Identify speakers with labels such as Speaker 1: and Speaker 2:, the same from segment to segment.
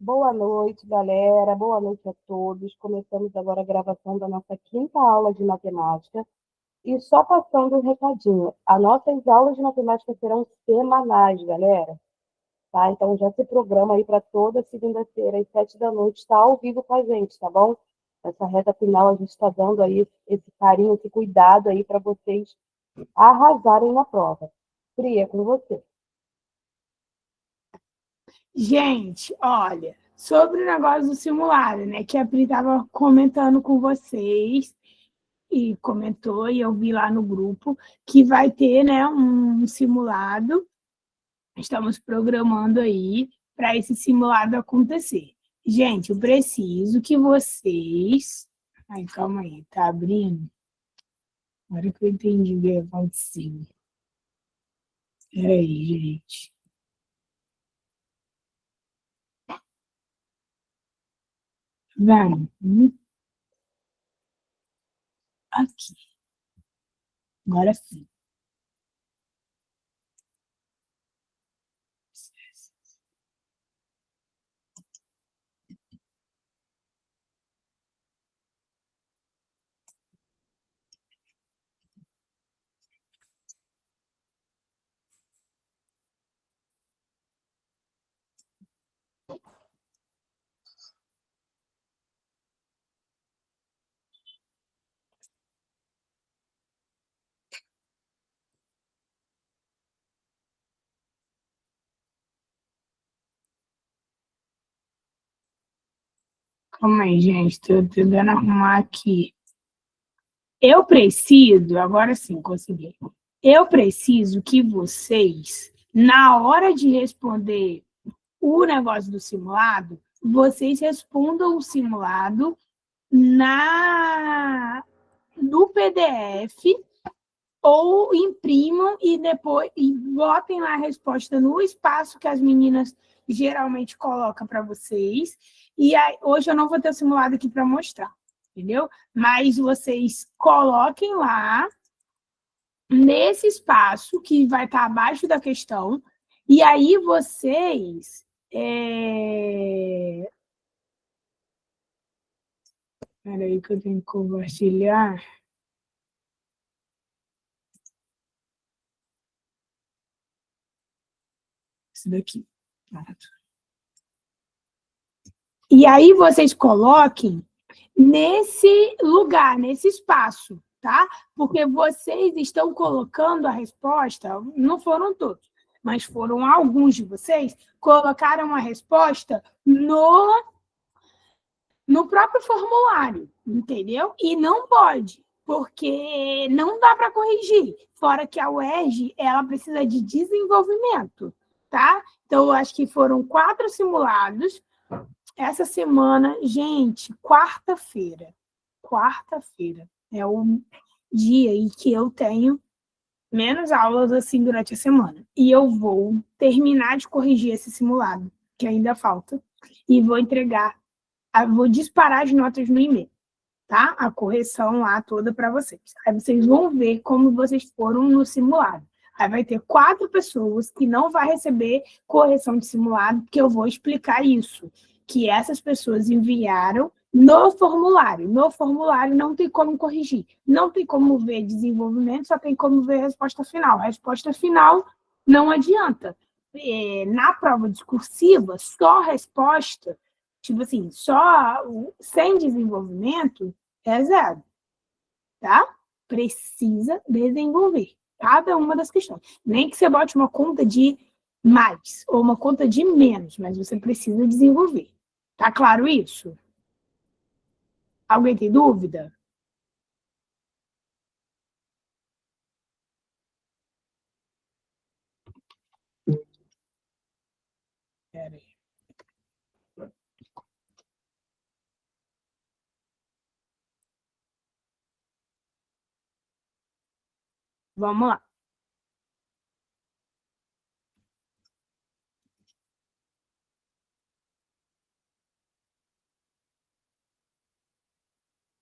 Speaker 1: Boa noite, galera. Boa noite a todos. Começamos agora a gravação da nossa quinta aula de matemática. E só passando um recadinho: as nossas aulas de matemática serão semanais, galera. Tá? Então já se programa aí para toda segunda-feira, às 7 da noite, estar ao vivo com a gente, tá bom? Essa reta final a gente está dando aí esse carinho, esse cuidado aí para vocês arrasarem na prova. Pri, é com você.
Speaker 2: Gente, olha, sobre o negócio do simulado, né? Que a Pri estava comentando com vocês, e comentou, e eu vi lá no grupo, que vai ter, né, um simulado. Estamos programando aí para esse simulado acontecer. Gente, eu preciso que vocês. Ai, calma aí, tá abrindo? Agora que eu entendi o que aconteceu. Peraí, gente. Vamos. Aqui. Agora sim. Calma aí, gente. Estou tentando arrumar aqui. Eu preciso, agora sim, consegui. Eu preciso que vocês, na hora de responder o negócio do simulado, vocês respondam o simulado no PDF ou imprimam e depois botem lá a resposta no espaço que as meninas geralmente colocam para vocês. E aí, hoje eu não vou ter o simulado aqui para mostrar, entendeu? Mas vocês coloquem lá nesse espaço que vai estar abaixo da questão, e aí vocês. Espera aí que eu tenho que compartilhar. Isso daqui. Pronto. E aí vocês coloquem nesse lugar, nesse espaço, tá? Porque vocês estão colocando a resposta, não foram todos, mas foram alguns de vocês, colocaram a resposta no próprio formulário, entendeu? E não pode, porque não dá para corrigir. Fora que a UERJ, ela precisa de desenvolvimento, tá? Então, eu acho que foram 4 simulados. Essa semana, gente, quarta-feira é o dia em que eu tenho menos aulas assim durante a semana. E eu vou terminar de corrigir esse simulado, que ainda falta, e vou entregar, vou disparar as notas no e-mail, tá? A correção lá toda para vocês. Aí vocês vão ver como vocês foram no simulado. Aí vai ter 4 pessoas que não vai receber correção de simulado, porque eu vou explicar isso, que essas pessoas enviaram no formulário. No formulário não tem como corrigir, não tem como ver desenvolvimento, só tem como ver a resposta final. A resposta final não adianta. Na prova discursiva, só resposta, tipo assim, só sem desenvolvimento é 0, tá? Precisa desenvolver cada uma das questões. Nem que você bote uma conta de mais ou uma conta de menos, mas você precisa desenvolver. Tá claro isso? Alguém tem dúvida? Pera aí. Vamos lá.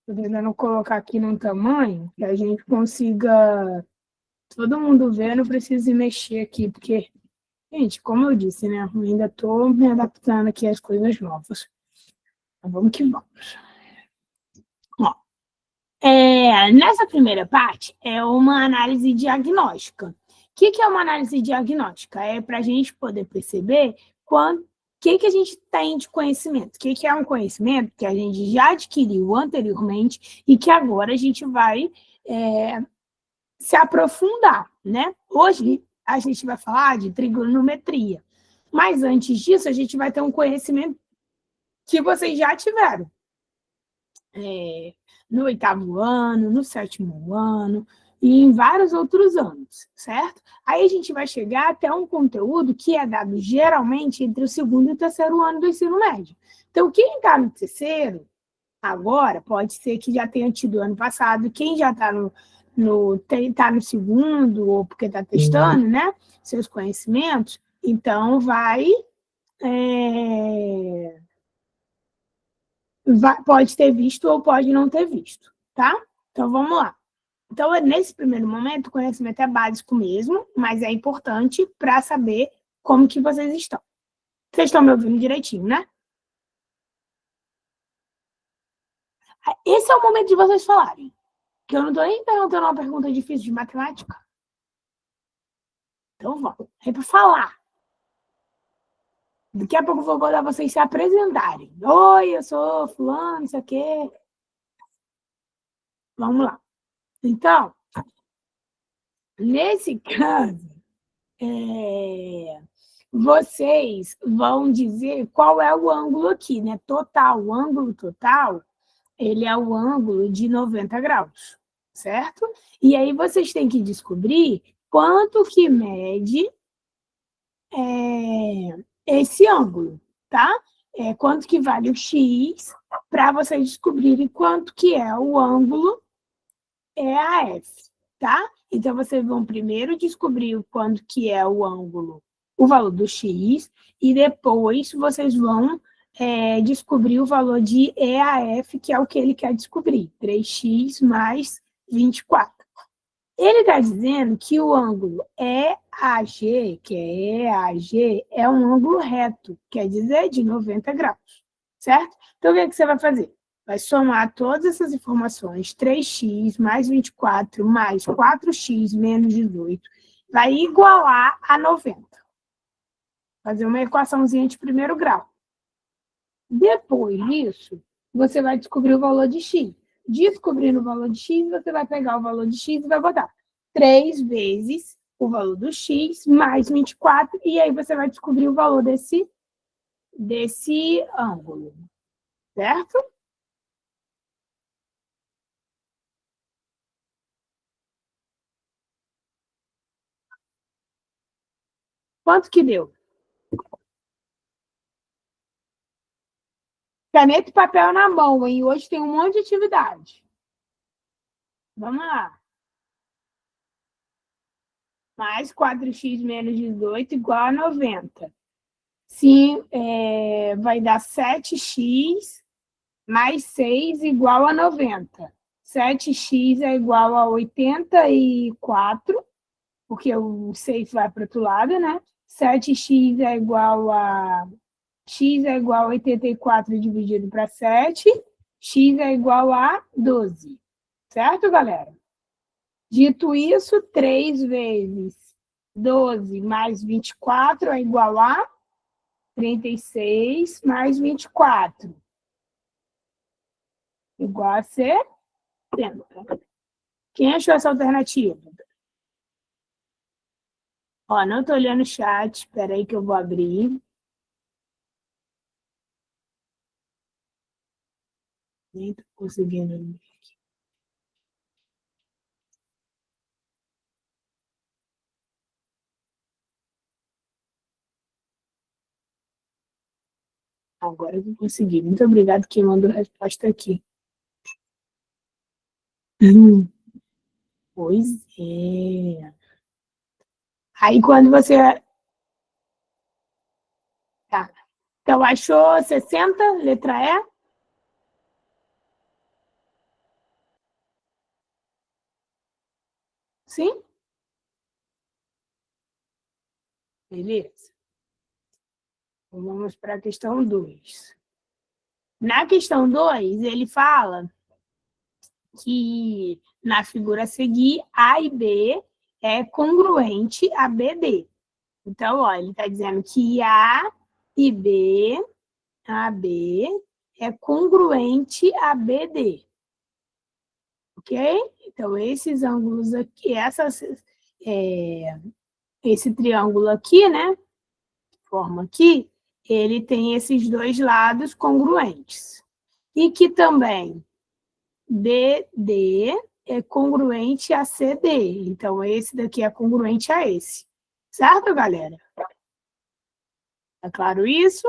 Speaker 2: Estou tentando colocar aqui num tamanho que a gente consiga todo mundo ver, não precisa mexer aqui, porque Gente, como eu disse, né? Eu ainda estou me adaptando aqui às coisas novas. Então, vamos que vamos. Ó, nessa primeira parte, é uma análise diagnóstica. O que é uma análise diagnóstica? É para a gente poder perceber o que a gente tem de conhecimento. O que é um conhecimento que a gente já adquiriu anteriormente e que agora a gente vai se aprofundar, né? Hoje a gente vai falar de trigonometria, mas antes disso a gente vai ter um conhecimento que vocês já tiveram no 8º ano, no 7º ano e em vários outros anos, certo? Aí a gente vai chegar até um conteúdo que é dado geralmente entre o 2º e o 3º ano do ensino médio. Então, quem está no terceiro, agora, pode ser que já tenha tido ano passado, quem já está tá no 2º, ou porque está testando, né, seus conhecimentos, então pode ter visto ou pode não ter visto, tá? Então, vamos lá. Então, nesse primeiro momento, o conhecimento é básico mesmo, mas é importante para saber como que vocês estão. Vocês estão me ouvindo direitinho, né? Esse é o momento de vocês falarem, que eu não estou nem perguntando uma pergunta difícil de matemática. Então, vamos. É para falar. Daqui a pouco eu vou mandar vocês se apresentarem. Oi, eu sou fulano, isso aqui. Vamos lá. Então, nesse caso, vocês vão dizer qual é o ângulo aqui, né? Total, o ângulo total, ele é o ângulo de 90 graus, certo? E aí vocês têm que descobrir quanto que mede esse ângulo, tá? Quanto que vale o x, para vocês descobrirem quanto que é o ângulo EAF, tá? Então, vocês vão primeiro descobrir o quanto que é o ângulo, o valor do x, e depois vocês vão descobrir o valor de EAF, que é o que ele quer descobrir, 3x mais 24. Ele está dizendo que o ângulo EAG, que é EAG, é um ângulo reto, quer dizer, de 90 graus, certo? Então, o que você vai fazer? Vai somar todas essas informações, 3x mais 24 mais 4x menos 18, vai igualar a 90. Fazer uma equaçãozinha de primeiro grau. Depois disso, você vai descobrir o valor de x. Descobrindo o valor de x, você vai pegar o valor de x e vai botar 3 vezes o valor do x mais 24, e aí você vai descobrir o valor desse ângulo, certo? Quanto que deu? Caneta e papel na mão, hein? Hoje tem um monte de atividade. Vamos lá. Mais 4x menos 18 igual a 90. Sim, vai dar 7x mais 6 igual a 90. 7x é igual a 84, porque o 6 vai para o outro lado, né? 7x é igual a... x é igual a 84 dividido para 7, x é igual a 12. Certo, galera? Dito isso, 3 vezes 12 mais 24 é igual a 36 mais 24. Igual a 70. Quem achou essa alternativa? Ó, não estou olhando o chat, espera aí que eu vou abrir. Nem estou conseguindo. Agora eu vou conseguir. Muito obrigado quem mandou a resposta aqui. Pois é. Aí quando você... Tá. Então, achou 60, letra E? Sim? Beleza? Então, vamos para a questão 2. Na questão 2, ele fala que na figura a seguir, A e B é congruente a BD. Então, ó, ele está dizendo que A e B, AB, é congruente a BD. Ok? Então, esses ângulos aqui, esse triângulo aqui, né? Forma aqui, ele tem esses dois lados congruentes. E que também BD é congruente a CD. Então, esse daqui é congruente a esse. Certo, galera? Tá claro isso?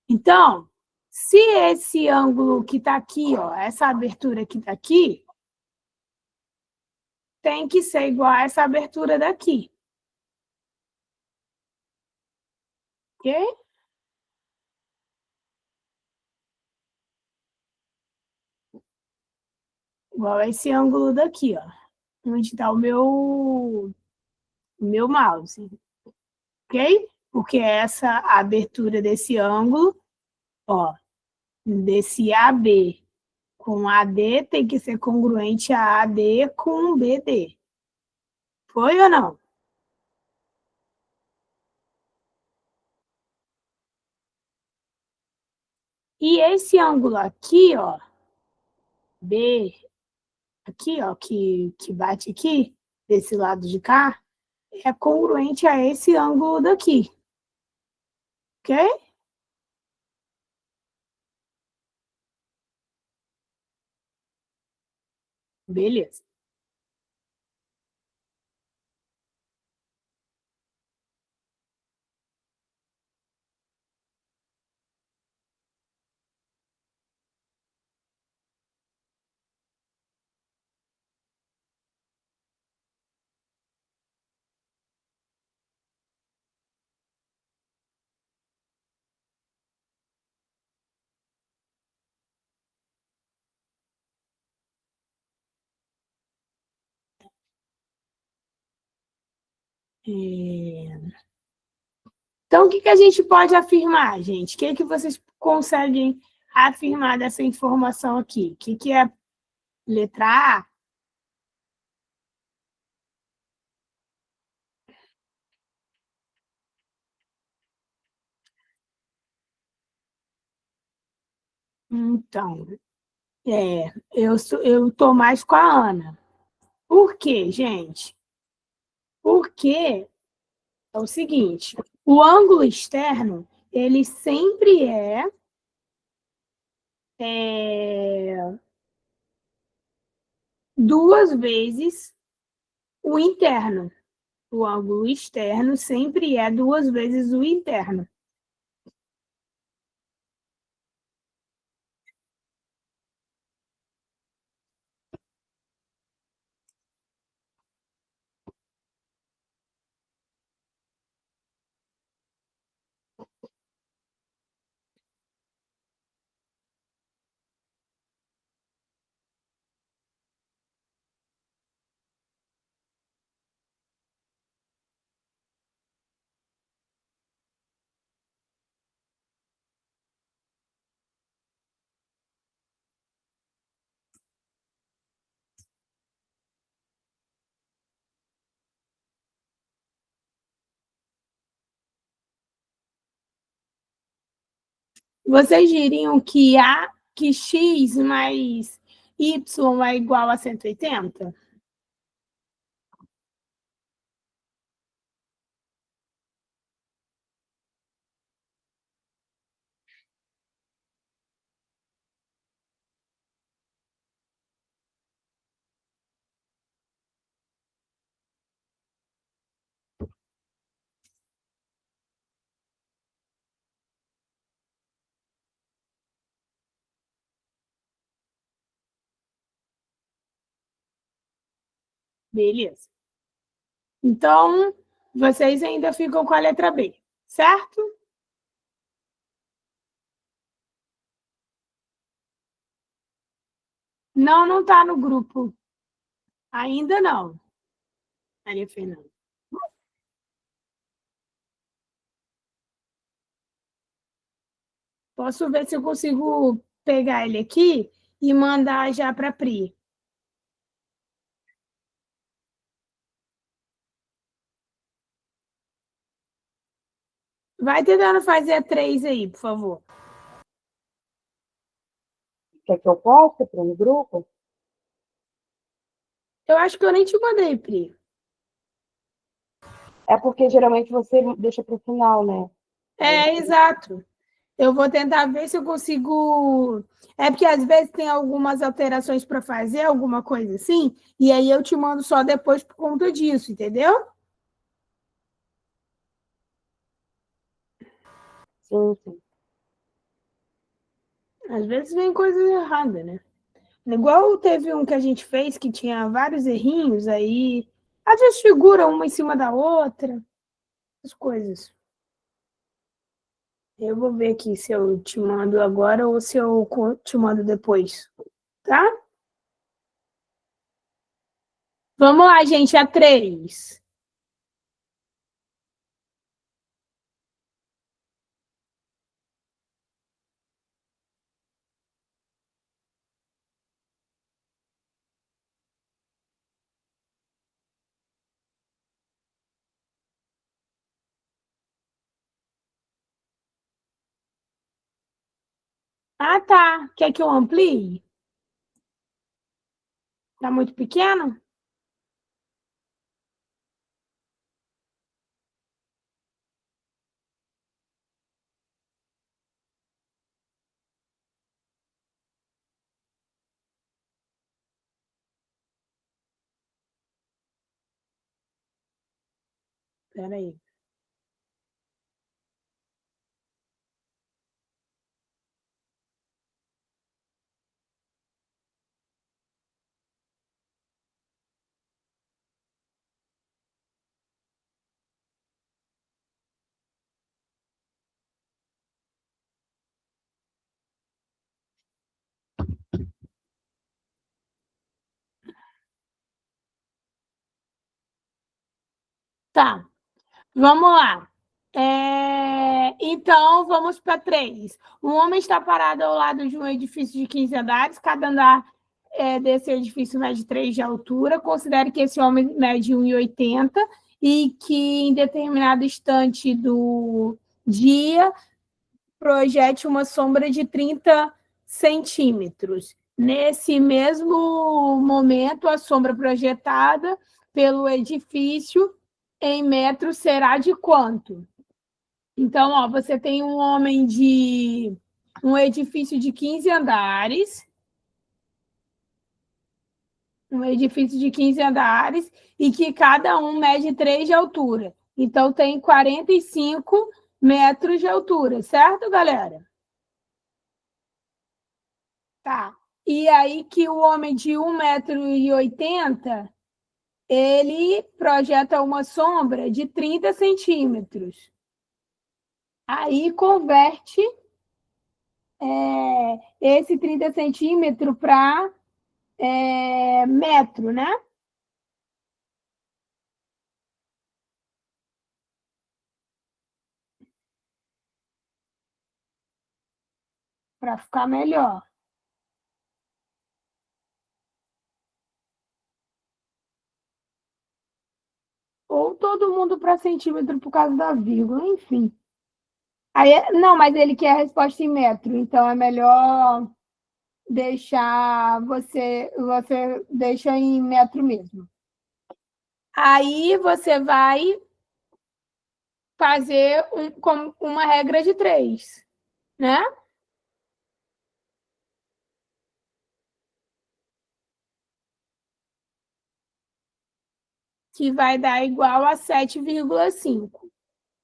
Speaker 2: Então, se esse ângulo que está aqui, ó, essa abertura que está aqui, tem que ser igual a essa abertura daqui. Ok? Igual a esse ângulo daqui, ó. Onde está o meu mouse. Ok? Porque essa abertura desse ângulo, ó, desse AB com AD tem que ser congruente a AD com BD. Foi ou não? E esse ângulo aqui, ó, B, aqui, ó, que bate aqui, desse lado de cá, é congruente a esse ângulo daqui. Ok? Beleza. Então, o que a gente pode afirmar, gente? O que vocês conseguem afirmar dessa informação aqui? O que é letra A? Então, eu estou mais com a Ana. Por quê, gente? Porque é o seguinte, o ângulo externo, ele sempre é duas vezes o interno. O ângulo externo sempre é duas vezes o interno. Vocês diriam que x mais y é igual a 180? Beleza. Então, vocês ainda ficam com a letra B, certo? Não, não está no grupo. Ainda não, Maria Fernanda. Posso ver se eu consigo pegar ele aqui e mandar já para a Pri. Vai tentando fazer 3 aí, por favor.
Speaker 1: Quer que eu poste para no grupo?
Speaker 2: Eu acho que eu nem te mandei, Pri.
Speaker 1: É porque geralmente você deixa para o final, né?
Speaker 2: Exato. Eu vou tentar ver se eu consigo. É porque às vezes tem algumas alterações para fazer, alguma coisa assim, e aí eu te mando só depois por conta disso, entendeu?
Speaker 1: Sim, sim.
Speaker 2: Às vezes vem coisa errada, né? Igual teve um que a gente fez que tinha vários errinhos, aí às vezes figura uma em cima da outra, as coisas. Eu vou ver aqui se eu te mando agora ou se eu te mando depois, tá? Vamos lá, gente, a 3. Ah, tá. Quer que eu amplie? Tá muito pequeno? Espera aí. Tá. Vamos lá. Então, vamos para 3. Um homem está parado ao lado de um edifício de 15 andares. Cada andar desse edifício mede 3 de altura. Considere que esse homem mede 1,80 e que em determinado instante do dia projete uma sombra de 30 centímetros. Nesse mesmo momento, a sombra projetada pelo edifício em metros será de quanto? Então, ó, você tem um edifício de 15 andares, um edifício de 15 andares, e que cada um mede 3 de altura. Então, tem 45 metros de altura, certo, galera? Tá. E aí que o homem de 1,80 m, ele projeta uma sombra de 30 centímetros. Aí converte esse 30 centímetros para metro, né? Para ficar melhor. Ou todo mundo para centímetro por causa da vírgula, enfim. Aí, não, mas ele quer a resposta em metro, então é melhor você deixa em metro mesmo. Aí você vai fazer com uma regra de 3, né? Que vai dar igual a 7,5.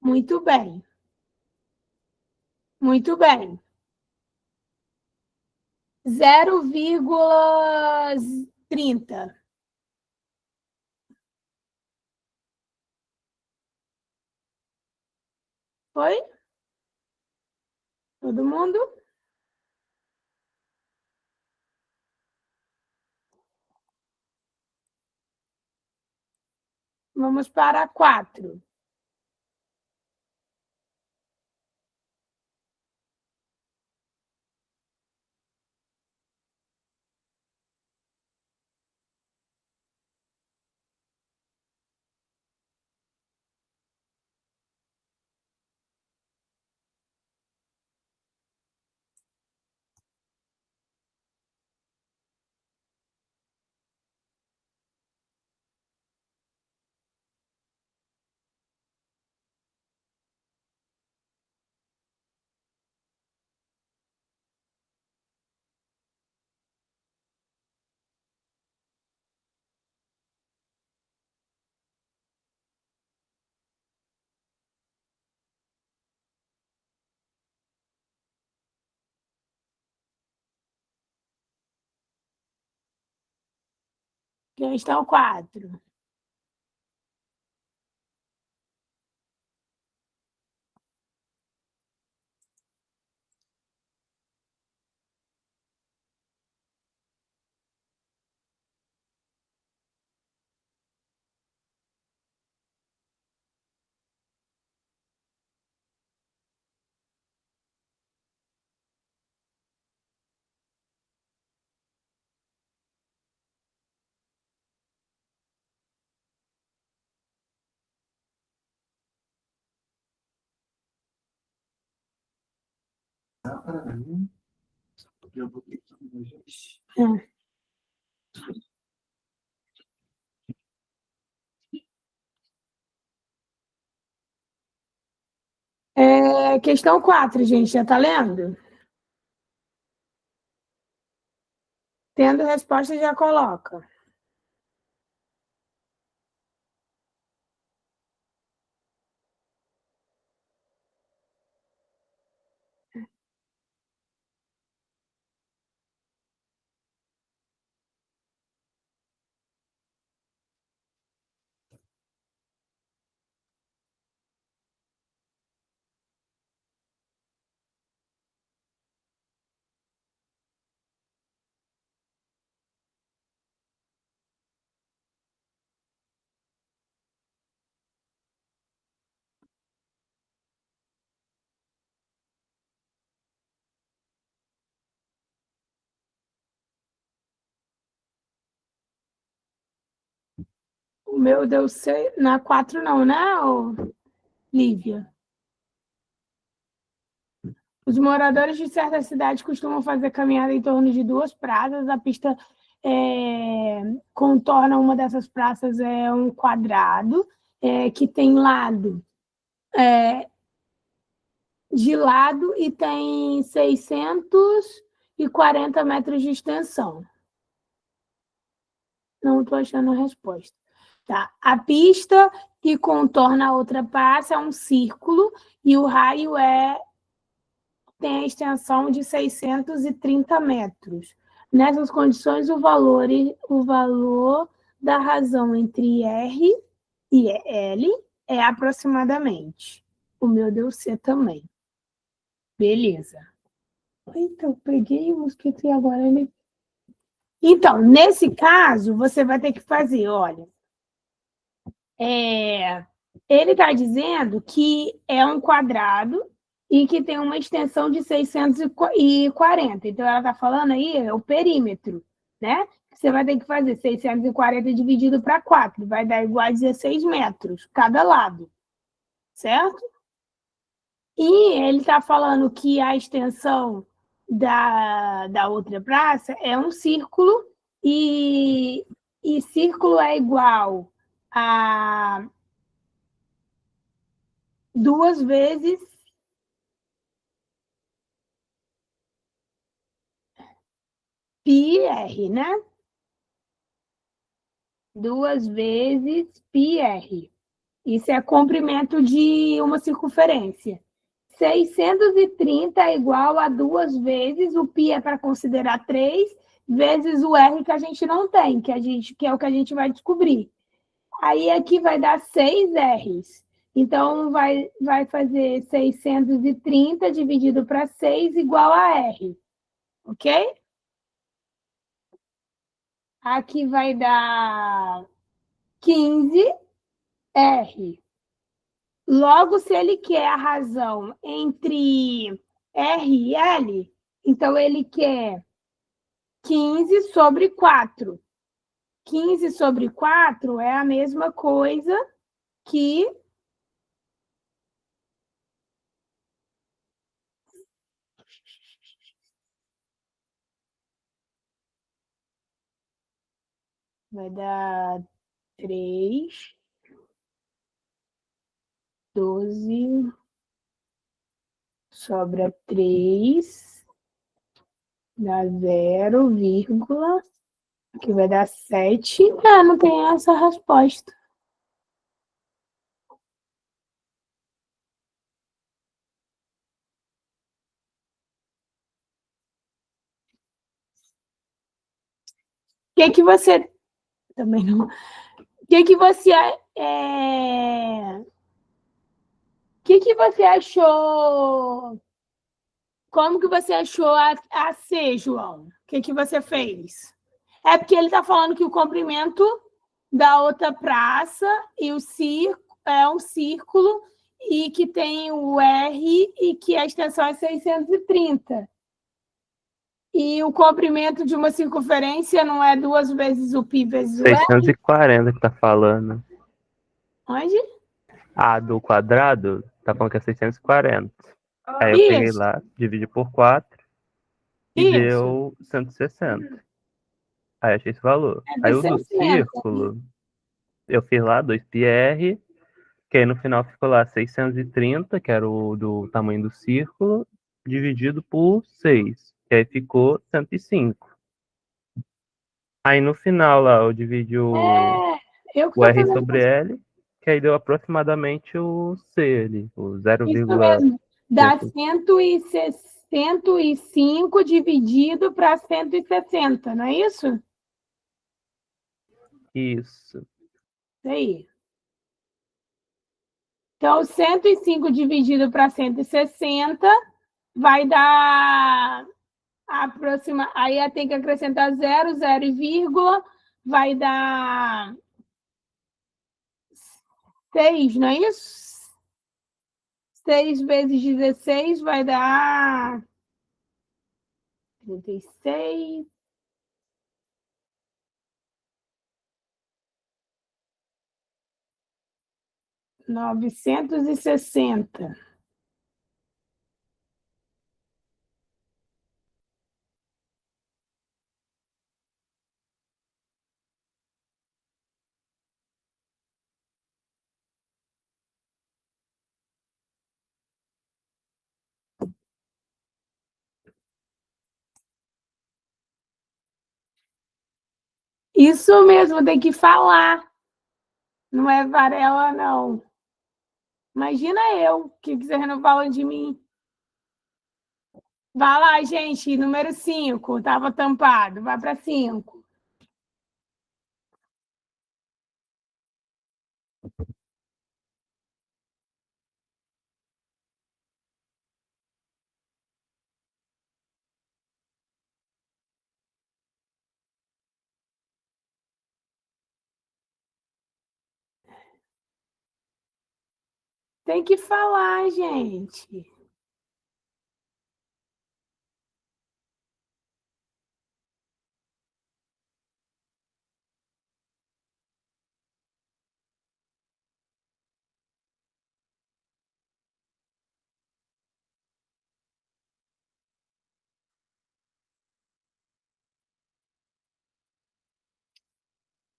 Speaker 2: Muito bem, muito bem. 0,30. Foi? Todo mundo? Vamos para 4. Questão 4. Questão 4, gente, já está lendo? Tendo resposta, já coloca. O meu deu 6, na 4 não, né, Lívia? Os moradores de certa cidade costumam fazer caminhada em torno de 2 praças. A pista contorna uma dessas praças, é um quadrado que tem lado de lado e tem 640 metros de extensão. Não estou achando a resposta. Tá. A pista que contorna a outra praça é um círculo e o raio tem a extensão de 630 metros. Nessas condições, o valor da razão entre R e L é aproximadamente. O meu deu C também. Beleza. Então, peguei o mosquito e agora ele... Então, nesse caso, você vai ter que fazer, olha, ele está dizendo que é um quadrado e que tem uma extensão de 640. Então, ela está falando aí, é o perímetro, né? Você vai ter que fazer 640 dividido para 4, vai dar igual a 16 metros, cada lado, certo? E ele está falando que a extensão da outra praça é um círculo e círculo é igual a 2 vezes πr, né? 2 vezes πr. Isso é comprimento de uma circunferência. 630 é igual a 2 vezes, o π é para considerar 3, vezes o r que a gente não tem, que é o que a gente vai descobrir. Aí aqui vai dar 6 r's. Então, vai fazer 630 dividido para 6 igual a r. Ok? Aqui vai dar 15R. Logo, se ele quer a razão entre R e L, então ele quer 15 sobre 4. 15 sobre 4 é a mesma coisa que... Vai dar 3, 12, sobra 3, dá 0, vírgula, que vai dar 7. Não tem essa resposta. O que você também não. O que você você achou? Como que você achou a C, João? O que você fez? É porque ele está falando que o comprimento da outra praça e o é um círculo e que tem o R e que a extensão é 630. E o comprimento de uma circunferência não é 2 vezes o π vezes o R?
Speaker 3: 640 que tá falando.
Speaker 2: Onde?
Speaker 3: A do quadrado tá falando que é 640. Aí eu peguei
Speaker 2: Isso.
Speaker 3: lá, dividi por 4 e
Speaker 2: Isso.
Speaker 3: deu 160. Aí achei esse valor.
Speaker 2: É
Speaker 3: Aí
Speaker 2: de
Speaker 3: o do
Speaker 2: 60.
Speaker 3: círculo, eu fiz lá 2πr, que aí no final ficou lá 630, que era o do tamanho do círculo, dividido por 6, que aí ficou 105. Aí no final lá eu dividi
Speaker 2: Eu que
Speaker 3: o
Speaker 2: estou
Speaker 3: R
Speaker 2: fazendo
Speaker 3: sobre L, que aí deu aproximadamente o C ali, o
Speaker 2: isso
Speaker 3: 0,1.
Speaker 2: mesmo. Dá 105 dividido para 160, não é isso?
Speaker 3: Isso.
Speaker 2: Isso aí. Então, 105 dividido para 160 vai dar aí tem que acrescentar 0, 0 e vírgula, vai dar 6, não é isso? 6 vezes 16 vai dar 36. R$ 960. Isso mesmo, tem que falar. Não é Varela, não. Imagina eu, que vocês não falam de mim. Vai lá, gente, número 5, estava tampado. Vai para 5. Tem que falar, gente.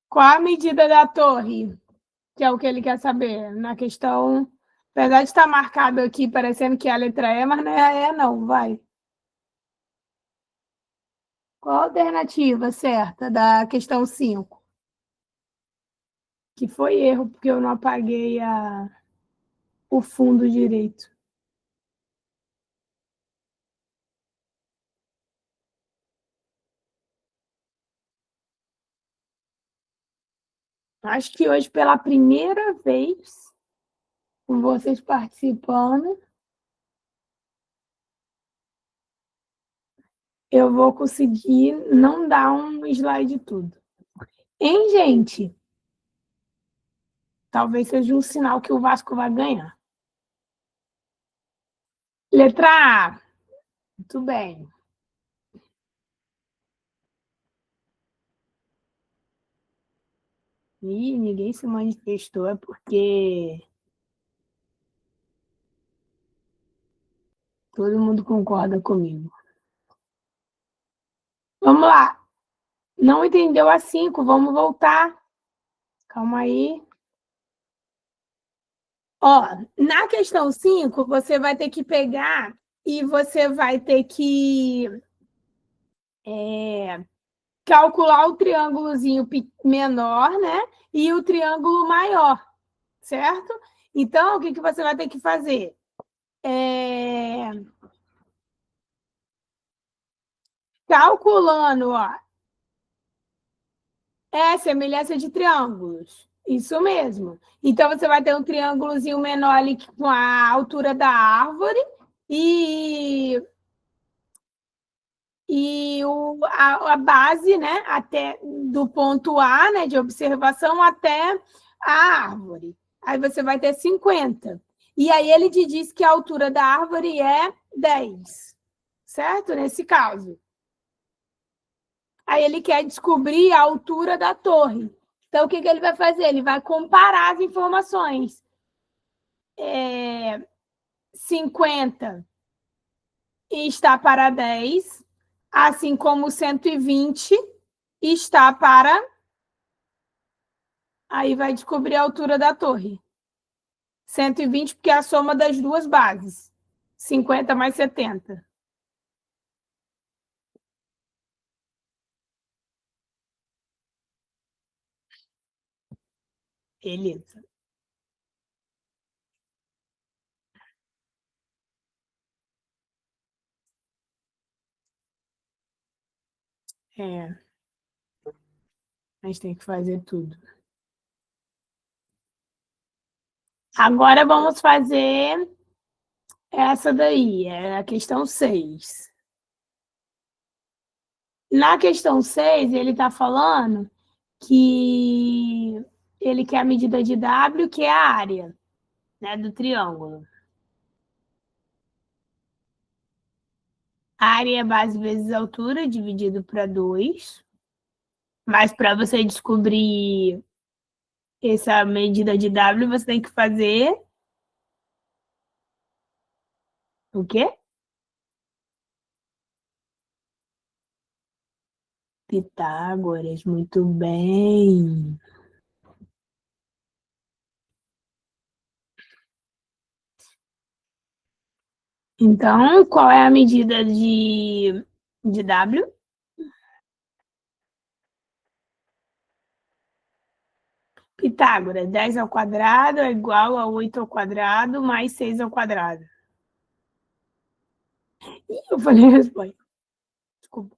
Speaker 2: Qual a medida da torre? Que é o que ele quer saber. Na questão, apesar de estar marcado aqui, parecendo que é a letra E, mas não é a E, não. Vai. Qual a alternativa certa da questão 5? Que foi erro, porque eu não apaguei o fundo direito. Acho que hoje, pela primeira vez, com vocês participando, eu vou conseguir não dar um slide tudo. Hein, gente? Talvez seja um sinal que o Vasco vai ganhar. Letra A. Muito bem. E ninguém se manifestou, é porque todo mundo concorda comigo. Vamos lá. Não entendeu a 5, vamos voltar. Calma aí. Ó, na questão 5, você vai ter que pegar e você vai ter que calcular o triângulozinho menor, né? E o triângulo maior, certo? Então, o que você vai ter que fazer? Calculando, ó, É semelhança de triângulos. Isso mesmo. Então, você vai ter um triângulozinho menor ali com a altura da árvore e, a base, né, até do ponto A, né, de observação até a árvore. Aí você vai ter 50. E aí ele te diz que a altura da árvore é 10, certo? Nesse caso. Aí ele quer descobrir a altura da torre. Então, o que ele vai fazer? Ele vai comparar as informações. 50 está para 10, assim como 120 está para... Aí vai descobrir a altura da torre. 120, porque é a soma das duas bases. 50 mais 70. Beleza. É, a gente tem que fazer tudo. Agora vamos fazer essa daí, é a questão 6. Na questão 6, ele está falando que ele quer a medida de W, que é a área, né, do triângulo. A área é base vezes altura, dividido para 2. Mas para você descobrir essa medida de W, você tem que fazer o quê? Pitágoras, muito bem. Então, qual é a medida de W? Pitágoras, 10 ao quadrado é igual a 8 ao quadrado mais 6 ao quadrado. Ih, eu falei a resposta. Desculpa.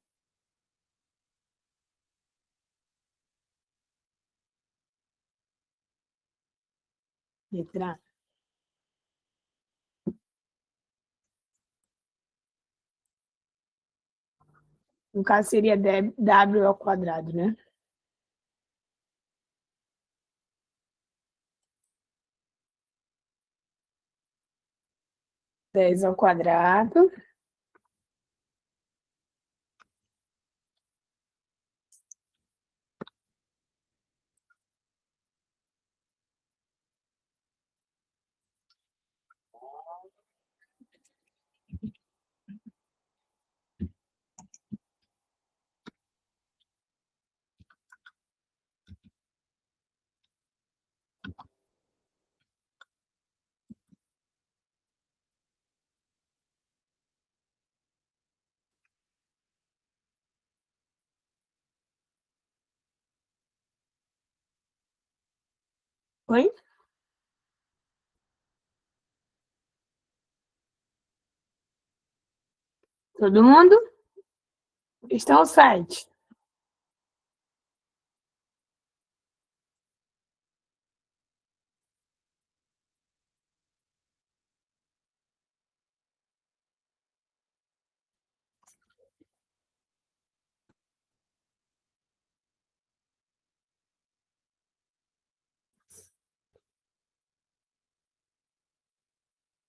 Speaker 2: Letra A. No caso, seria W ao quadrado, né? Dez ao quadrado. Oi? Todo mundo? Estão 7.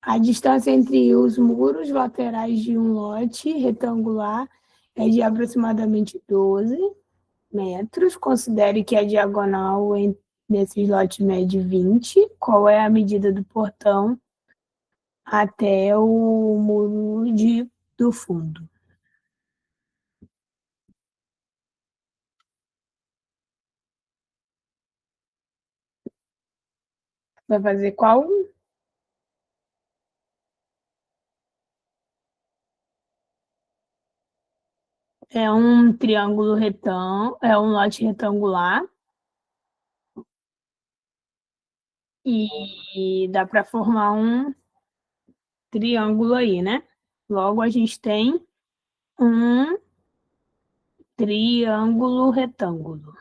Speaker 2: A distância entre os muros laterais de um lote retangular é de aproximadamente 12 metros. Considere que a diagonal nesses lotes mede 20. Qual é a medida do portão até o muro do fundo? Vai fazer qual? É um triângulo é um lote retangular e dá para formar um triângulo aí, né? Logo, a gente tem um triângulo retângulo.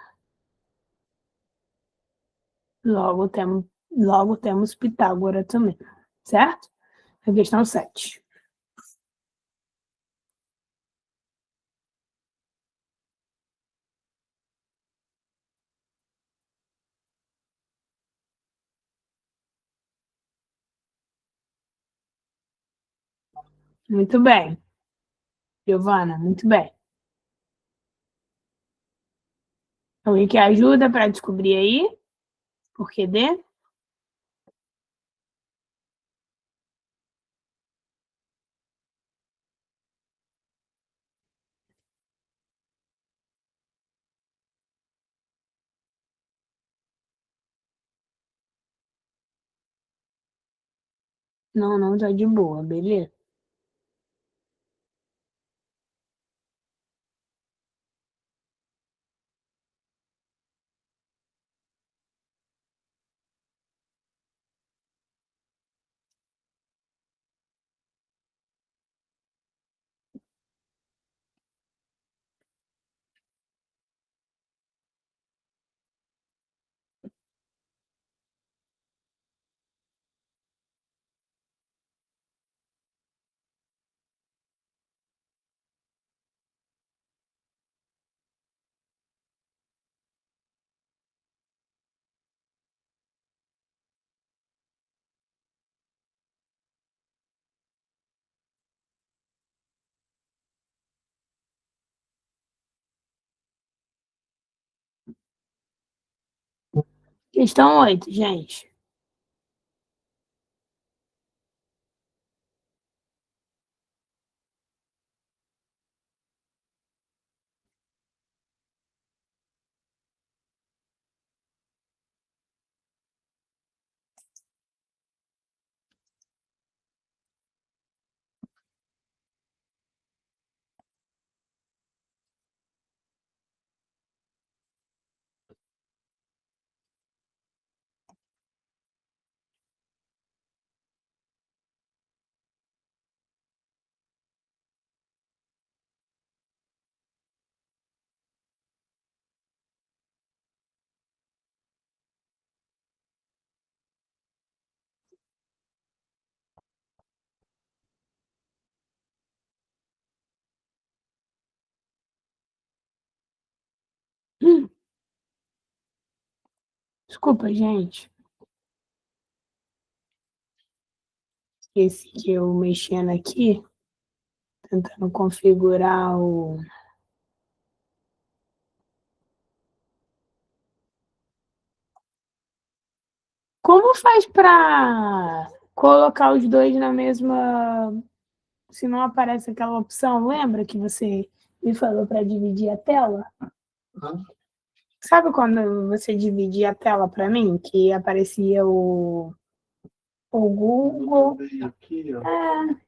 Speaker 2: Logo temos Pitágoras também, certo? A questão 7. Muito bem. Giovana, muito bem. Alguém que ajuda para descobrir aí? Por que D? Não, tá de boa, beleza? Questão 8, gente. Desculpa, gente. Esqueci que eu mexendo aqui, tentando configurar o. Como faz para colocar os dois na mesma. Se não aparece aquela opção, lembra que você me falou para dividir a tela? Sabe quando você dividia a tela para mim, que aparecia o Google?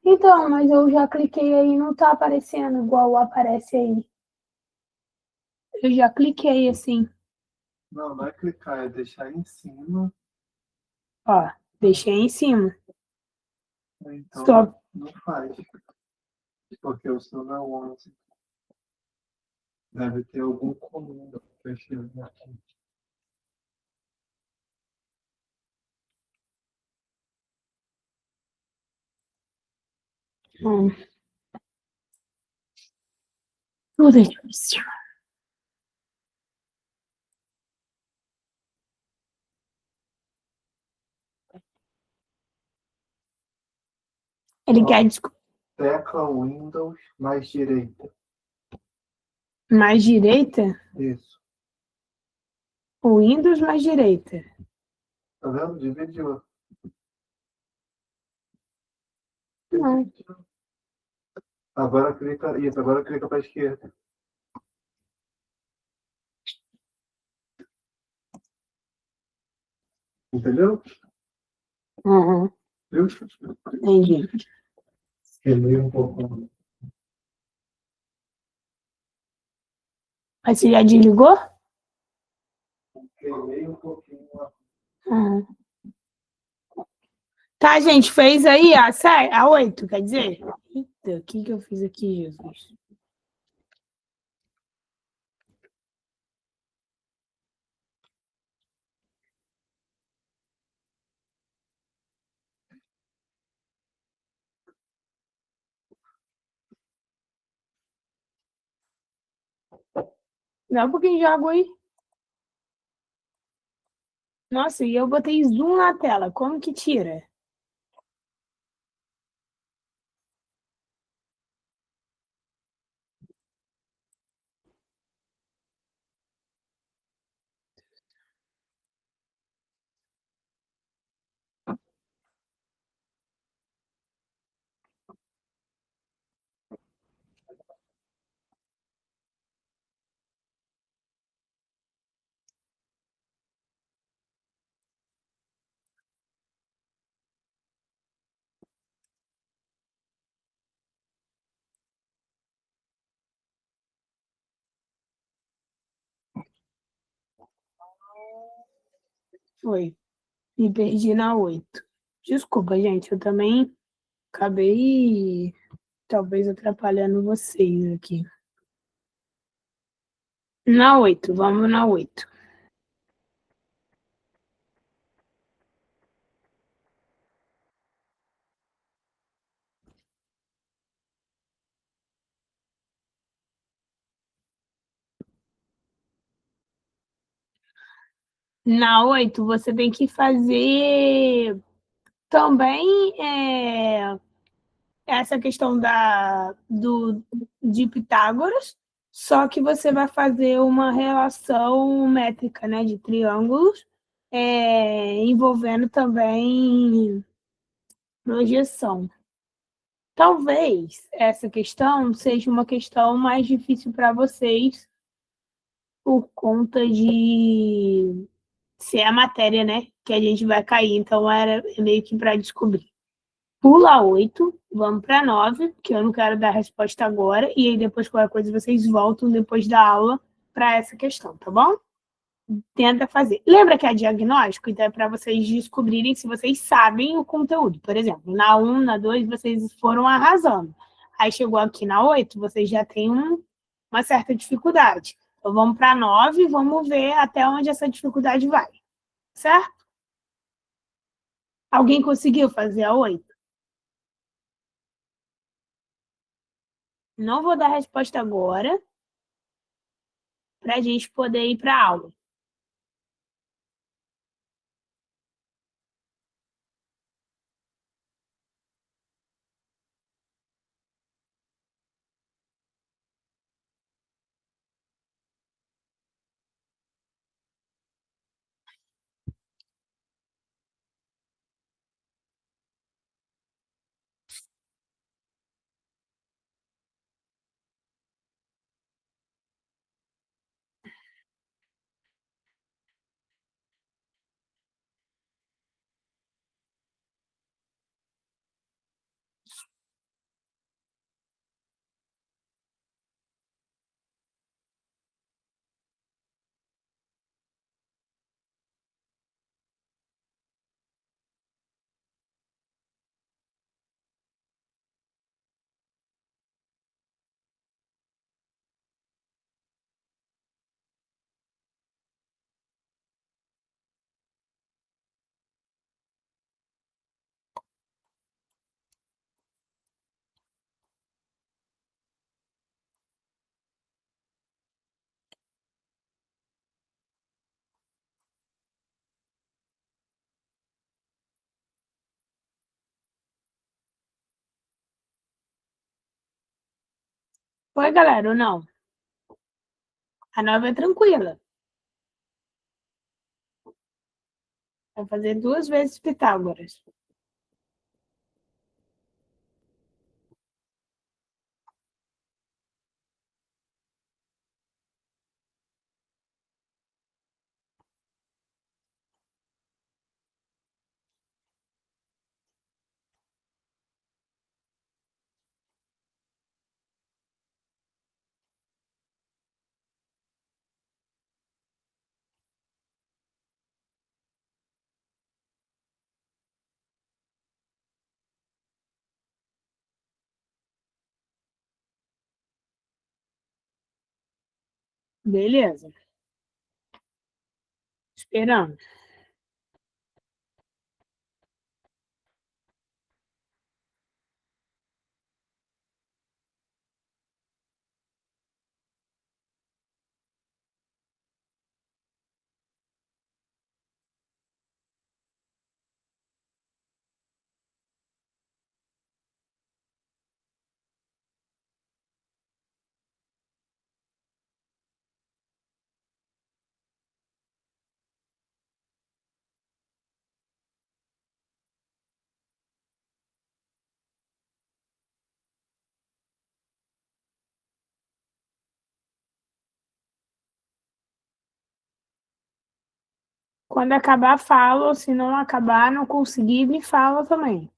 Speaker 2: Então, mas eu já cliquei aí e não tá aparecendo igual aparece aí. Eu já cliquei assim.
Speaker 4: Não é clicar, é deixar em cima.
Speaker 2: Ó, deixei em cima.
Speaker 4: Então
Speaker 2: Só.
Speaker 4: não faz. Porque o seu não é 11. Deve ter algum comando fechando aqui.
Speaker 2: Tudo é difícil. Ele quer
Speaker 4: Tecla Windows mais direita.
Speaker 2: mais direita?
Speaker 4: Isso.
Speaker 2: O Windows mais direita.
Speaker 4: Tá vendo? Dividiu.
Speaker 2: Não.
Speaker 4: Agora clica. Isso, agora clica para a esquerda. Entendeu?
Speaker 2: Uhum.
Speaker 4: Viu?
Speaker 2: Entendi.
Speaker 4: Queimei um pouco.
Speaker 2: Mas você já desligou?
Speaker 4: Queimei um pouquinho.
Speaker 2: Uhum. Tá, gente, fez aí a 8, quer dizer? Eita, o que eu fiz aqui, Jesus? Dá um pouquinho de água aí. Nossa, e eu botei zoom na tela. Como que tira? Foi. Me perdi na 8. Desculpa, gente. Eu também acabei talvez atrapalhando vocês aqui. Na 8, vamos na 8. Na 8, você tem que fazer também essa questão de Pitágoras, só que você vai fazer uma relação métrica, né, de triângulos, envolvendo também projeção. Talvez essa questão seja uma questão mais difícil para vocês por conta de ser a matéria, né, que a gente vai cair. Então, era meio que para descobrir. Pula 8, vamos para 9, que eu não quero dar a resposta agora, e aí depois qualquer coisa vocês voltam depois da aula para essa questão, tá bom? Tenta fazer. Lembra que é diagnóstico? Então é para vocês descobrirem se vocês sabem o conteúdo. Por exemplo, na 1, na 2, vocês foram arrasando. Aí chegou aqui na 8, vocês já têm uma certa dificuldade. Então vamos para 9, vamos ver até onde essa dificuldade vai. Certo? Alguém conseguiu fazer a 8? Não vou dar a resposta agora, para a gente poder ir para a aula. Foi, galera, ou não? A 9 é tranquila. Vai fazer 2 vezes Pitágoras. Beleza. Esperando. Quando acabar, fala, ou se não acabar, não conseguir, me fala também.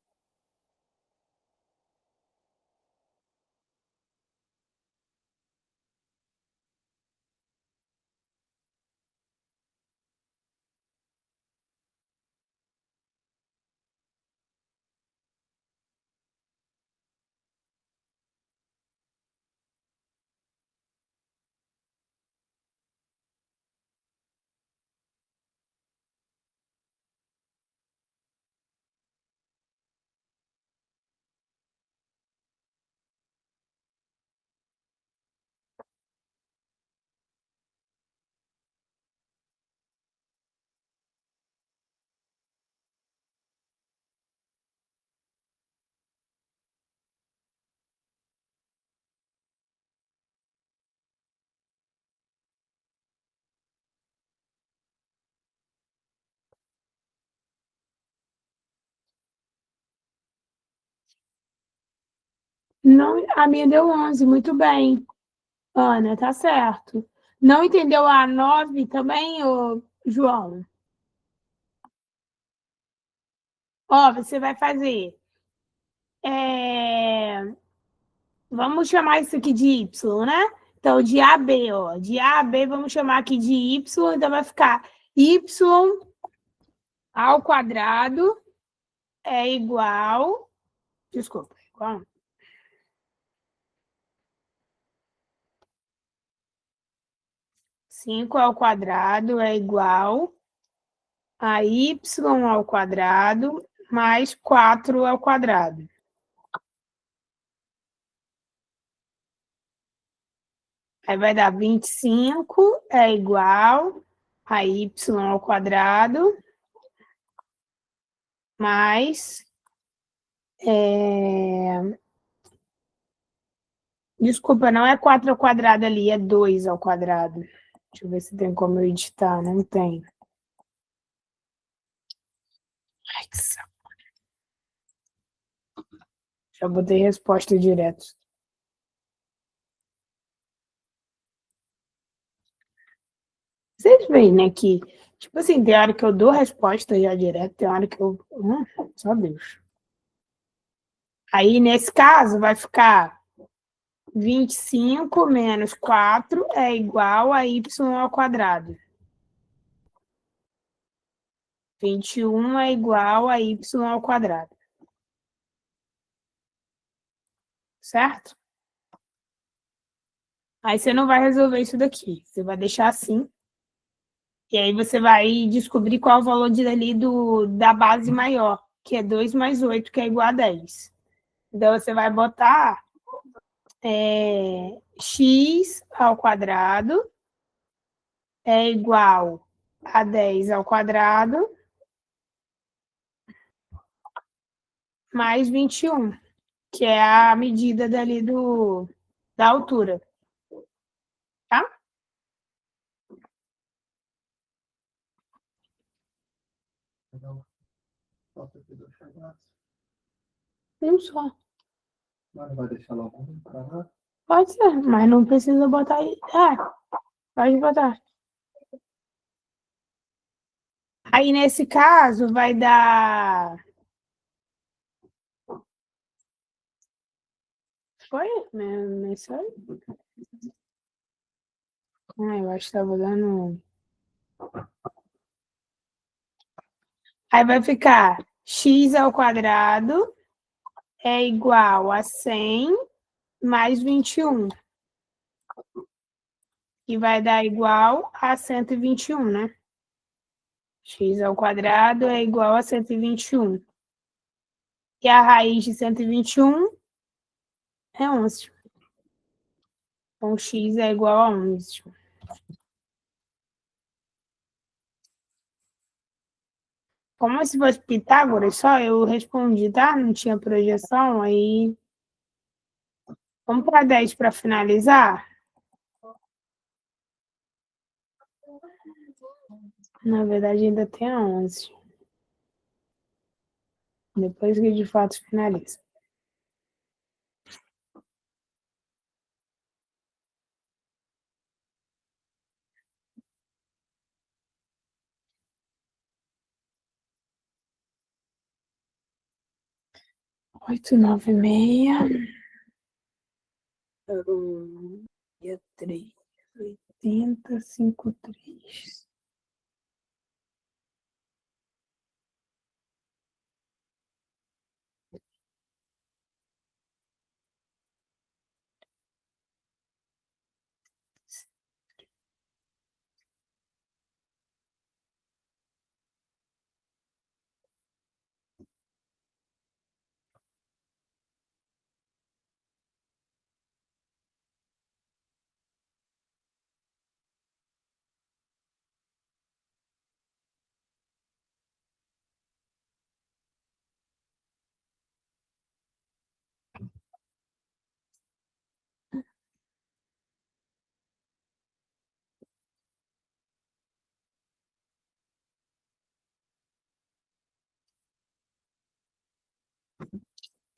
Speaker 2: Não, a minha deu 11, muito bem. Ana, tá certo. Não entendeu a 9 também, ô, João? Ó, você vai fazer. Vamos chamar isso aqui de Y, né? Então, de AB, ó. De A a B, vamos chamar aqui de Y, então vai ficar Y ao quadrado é igual. Desculpa, igual. 5 ao quadrado é igual a Y ao quadrado mais 4 ao quadrado. Aí vai dar 25 é igual a Y ao quadrado mais. Desculpa, não é 4 ao quadrado ali, é 2 ao quadrado. Deixa eu ver se tem como eu editar. Não tem. Ai, que saco. Já botei resposta direto. Vocês veem, né, que, tipo assim, tem hora que eu dou resposta já direto, tem hora que eu. Só Deus. Aí, nesse caso, vai ficar 25 menos 4 é igual a y ao quadrado. 21 é igual a y ao quadrado. Certo? Aí você não vai resolver isso daqui. Você vai deixar assim. E aí você vai descobrir qual é o valor ali da base maior, que é 2 mais 8, que é igual a 10. Então, você vai botar x ao quadrado é igual a 10 ao quadrado mais 21, que é a medida dali da altura. Tá? Um só.
Speaker 4: Mas não vai deixar logo um para lá?
Speaker 2: Pode ser, mas não precisa botar aí. Pode botar. Aí, nesse caso, vai dar. Foi? Mensagem? Eu acho que estava dando. Aí vai ficar x ao quadrado é igual a 100 mais 21. E vai dar igual a 121, né? X ao quadrado é igual a 121. E a raiz de 121 é 11. Então, x é igual a 11. Como se fosse Pitágoras, só eu respondi, tá? Não tinha projeção, aí. Vamos para 10 para finalizar? Na verdade, ainda tem a 11. Depois que de fato finaliza. 896. 63. 80, 53.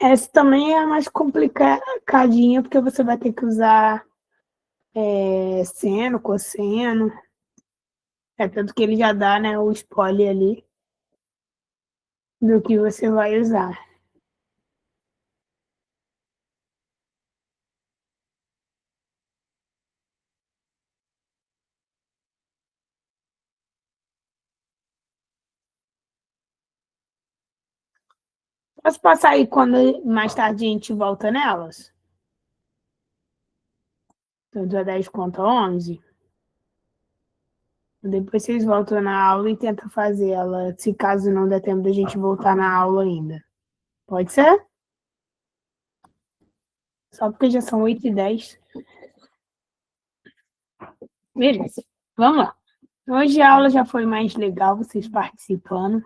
Speaker 2: Essa também é a mais complicadinha, porque você vai ter que usar seno, cosseno. Tanto que ele já dá, né, o spoiler ali do que você vai usar. Posso passar aí quando mais tarde a gente volta nelas? Então, dia 10 conta 11. Depois vocês voltam na aula e tentam fazer ela, se caso não der tempo da gente voltar na aula ainda. Pode ser? Só porque já são 8h10. Beleza, vamos lá. Hoje a aula já foi mais legal, vocês participando.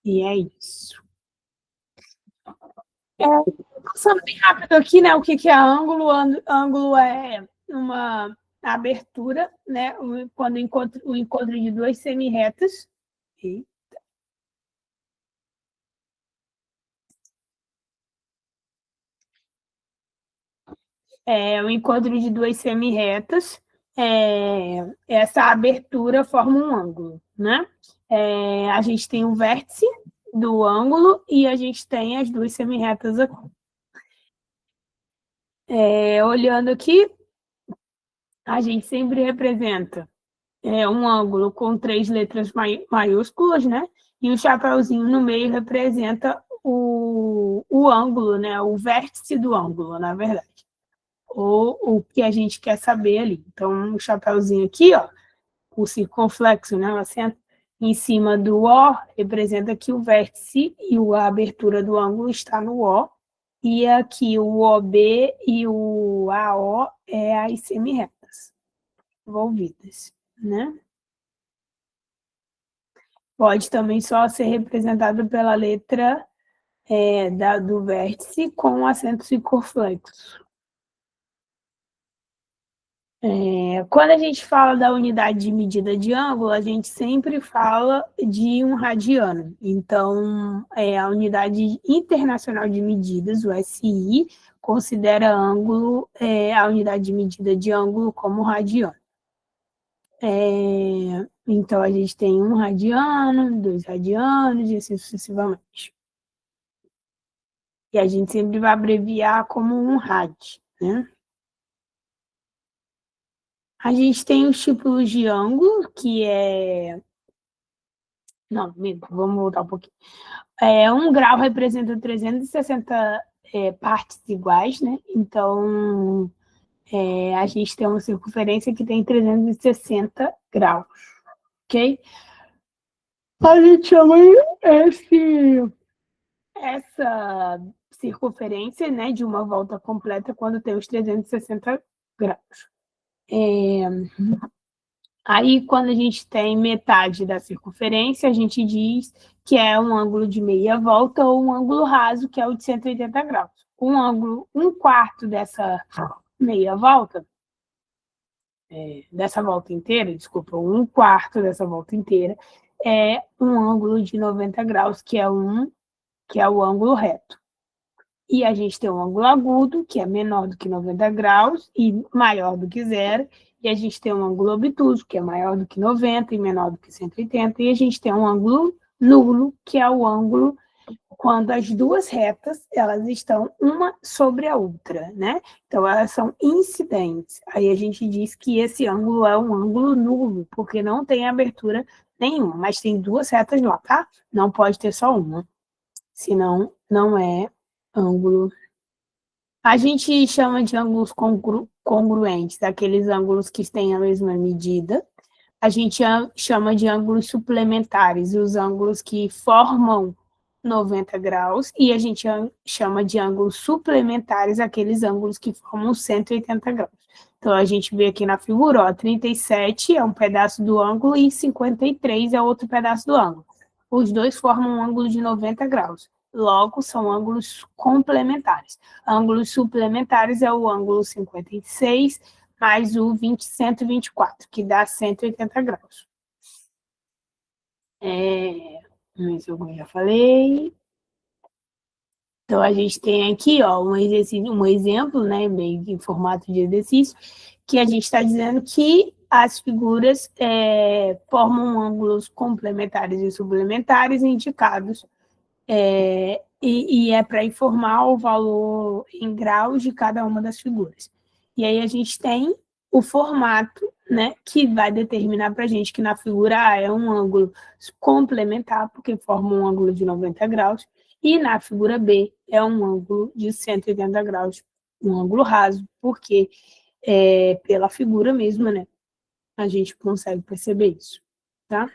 Speaker 2: E é isso. Passando bem rápido aqui, né? O que é ângulo? Ângulo é uma abertura, né? Quando o encontro de duas semirretas. O encontro de duas semirretas, essa abertura forma um ângulo, né? A gente tem o vértice do ângulo e a gente tem as duas semirretas aqui. Olhando aqui, a gente sempre representa um ângulo com 3 letras maiúsculas, né? E o chapéuzinho no meio representa o ângulo, né? O vértice do ângulo, na verdade. Ou o que a gente quer saber ali. Então, o chapéuzinho aqui, ó, o circunflexo, né? O acento em cima do O representa que o vértice e a abertura do ângulo está no O. E aqui o OB e o AO é as semirretas envolvidas, né? Pode também só ser representado pela letra do vértice com acento circunflexo. Quando a gente fala da unidade de medida de ângulo, a gente sempre fala de um radiano. Então, a Unidade Internacional de Medidas, o SI, considera ângulo, a unidade de medida de ângulo como radiano. Então, a gente tem 1 radiano, 2 radianos, e assim sucessivamente. E a gente sempre vai abreviar como 1 rad, né? A gente tem os tipos de ângulo, que é... Não, vamos voltar um pouquinho. 1 grau representa 360 partes iguais, né? Então, a gente tem uma circunferência que tem 360 graus, ok? A gente chama essa circunferência, né, de uma volta completa quando tem os 360 graus. Aí, quando a gente tem metade da circunferência, a gente diz que é um ângulo de meia volta ou um ângulo raso, que é o de 180 graus. Um quarto dessa meia volta, dessa volta inteira, desculpa, um quarto dessa volta inteira, é um ângulo de 90 graus, que é o ângulo reto. E a gente tem um ângulo agudo, que é menor do que 90 graus e maior do que 0. E a gente tem um ângulo obtuso, que é maior do que 90 e menor do que 180. E a gente tem um ângulo nulo, que é o ângulo quando as duas retas elas estão uma sobre a outra, né? Então, elas são incidentes. Aí a gente diz que esse ângulo é um ângulo nulo, porque não tem abertura nenhuma, mas tem duas retas lá, tá? Não pode ter só uma, senão não é ângulo. A gente chama de ângulos congruentes, aqueles ângulos que têm a mesma medida. A gente chama de ângulos suplementares, os ângulos que formam 90 graus, e a gente chama de ângulos suplementares aqueles ângulos que formam 180 graus. Então, a gente vê aqui na figura, ó, 37 é um pedaço do ângulo e 53 é outro pedaço do ângulo. Os dois formam um ângulo de 90 graus. Logo, são ângulos complementares. Ângulos suplementares é o ângulo 56 mais o 124, que dá 180 graus. Mas eu já falei. Então, a gente tem aqui, ó, um exemplo, né, meio em formato de exercício, que a gente está dizendo que as figuras formam ângulos complementares e suplementares indicados, e é para informar o valor em graus de cada uma das figuras. E aí a gente tem o formato, né, que vai determinar para a gente que na figura A é um ângulo complementar, porque forma um ângulo de 90 graus, e na figura B é um ângulo de 180 graus, um ângulo raso, porque pela figura mesmo, né, a gente consegue perceber isso, tá?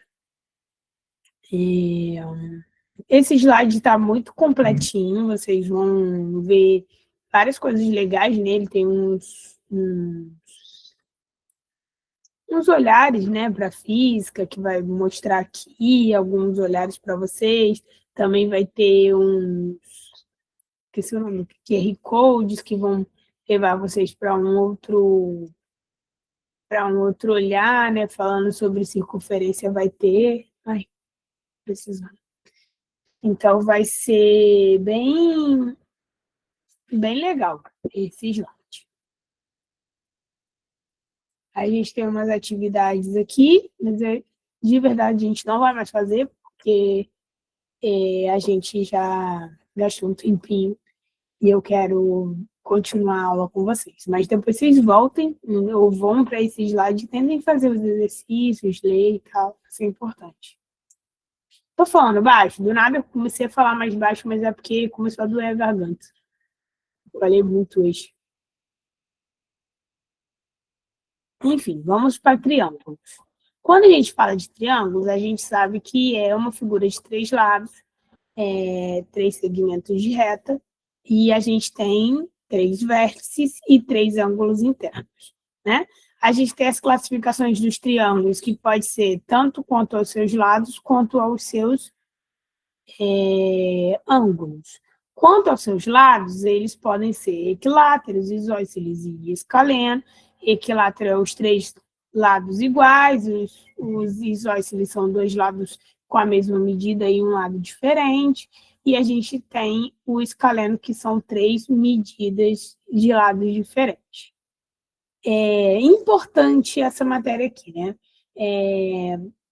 Speaker 2: Esse slide está muito completinho, vocês vão ver várias coisas legais nele, tem uns olhares, né, para física, que vai mostrar aqui, alguns olhares para vocês, também vai ter esqueci o nome, QR Codes, que vão levar vocês para um outro olhar, né, falando sobre circunferência, vai ter, precisando. Então, vai ser bem legal esse slide. Aí a gente tem umas atividades aqui, mas de verdade a gente não vai mais fazer, porque a gente já gastou um tempinho e eu quero continuar a aula com vocês. Mas depois vocês voltem ou vão para esse slide e tentem fazer os exercícios, ler e tal, isso é importante. Tô falando baixo, do nada eu comecei a falar mais baixo, mas é porque começou a doer a garganta. Falei muito hoje. Enfim, vamos para triângulos. Quando a gente fala de triângulos, a gente sabe que é uma figura de 3 lados, 3 segmentos de reta, e a gente tem 3 vértices e 3 ângulos internos, né? A gente tem as classificações dos triângulos, que pode ser tanto quanto aos seus lados, quanto aos seus ângulos. Quanto aos seus lados, eles podem ser equiláteros, isósceles e escaleno. Equilátero é os 3 lados iguais, os isósceles são 2 lados com a mesma medida e um lado diferente, e a gente tem o escaleno, que são 3 medidas de lados diferentes. É importante essa matéria aqui, né?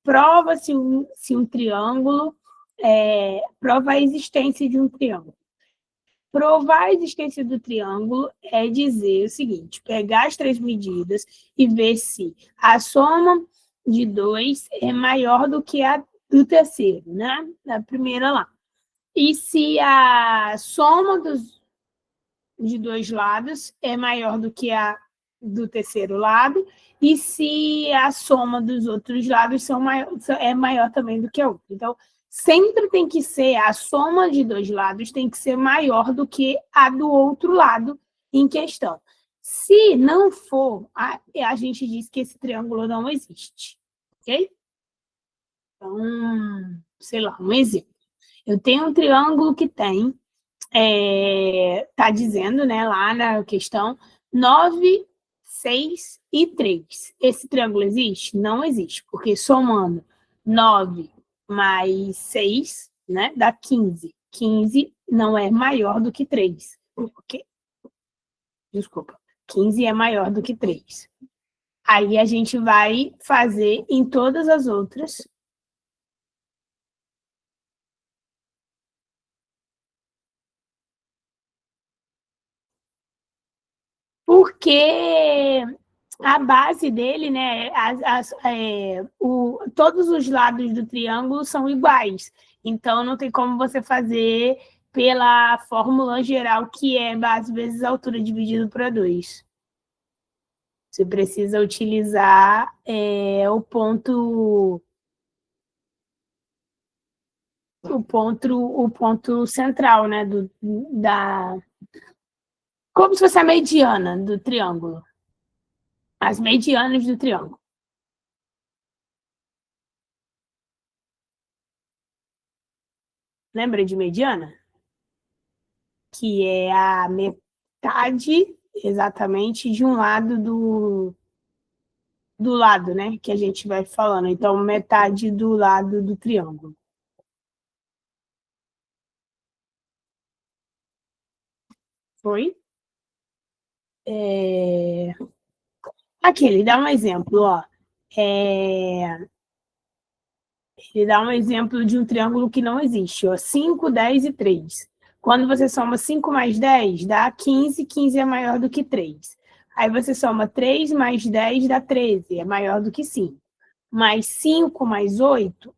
Speaker 2: Prova se um triângulo, prova a existência de um triângulo. Provar a existência do triângulo é dizer o seguinte: pegar as 3 medidas e ver se a soma de 2 é maior do que a do terceiro, né? Da primeira lá. E se a soma de 2 lados é maior do que a do terceiro lado, e se a soma dos outros lados é maior também do que a outra. Então, sempre tem que ser, a soma de 2 lados tem que ser maior do que a do outro lado em questão. Se não for, a gente diz que esse triângulo não existe, ok? Então, sei lá, um exemplo. Eu tenho um triângulo que tem, tá dizendo, né, lá na questão, 9, 6 e 3. Esse triângulo existe? Não existe, porque somando 9 mais 6, né, dá 15. 15 não é maior do que 3. Okay? Desculpa. 15 é maior do que 3. Aí a gente vai fazer em todas as outras. Porque a base dele, né, todos os lados do triângulo são iguais. Então, não tem como você fazer pela fórmula geral, que é base vezes altura dividido por 2. Você precisa utilizar o ponto central, né, como se fosse a mediana do triângulo. As medianas do triângulo. Lembra de mediana? Que é a metade, exatamente, de um lado do lado, né? Que a gente vai falando. Então, metade do lado do triângulo. Foi? Aqui, ele dá um exemplo, ó. Ele dá um exemplo de um triângulo que não existe, ó. 5, 10 e 3. Quando você soma 5 mais 10, dá 15. 15 é maior do que 3. Aí você soma 3 mais 10, dá 13. É maior do que 5. Mais 5 mais 8,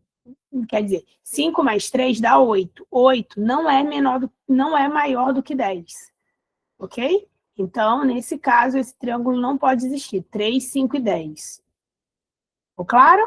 Speaker 2: quer dizer, 5 mais 3 dá 8. 8 não é maior do que 10. Ok? Então, nesse caso, esse triângulo não pode existir. 3, 5 e 10. Ficou claro?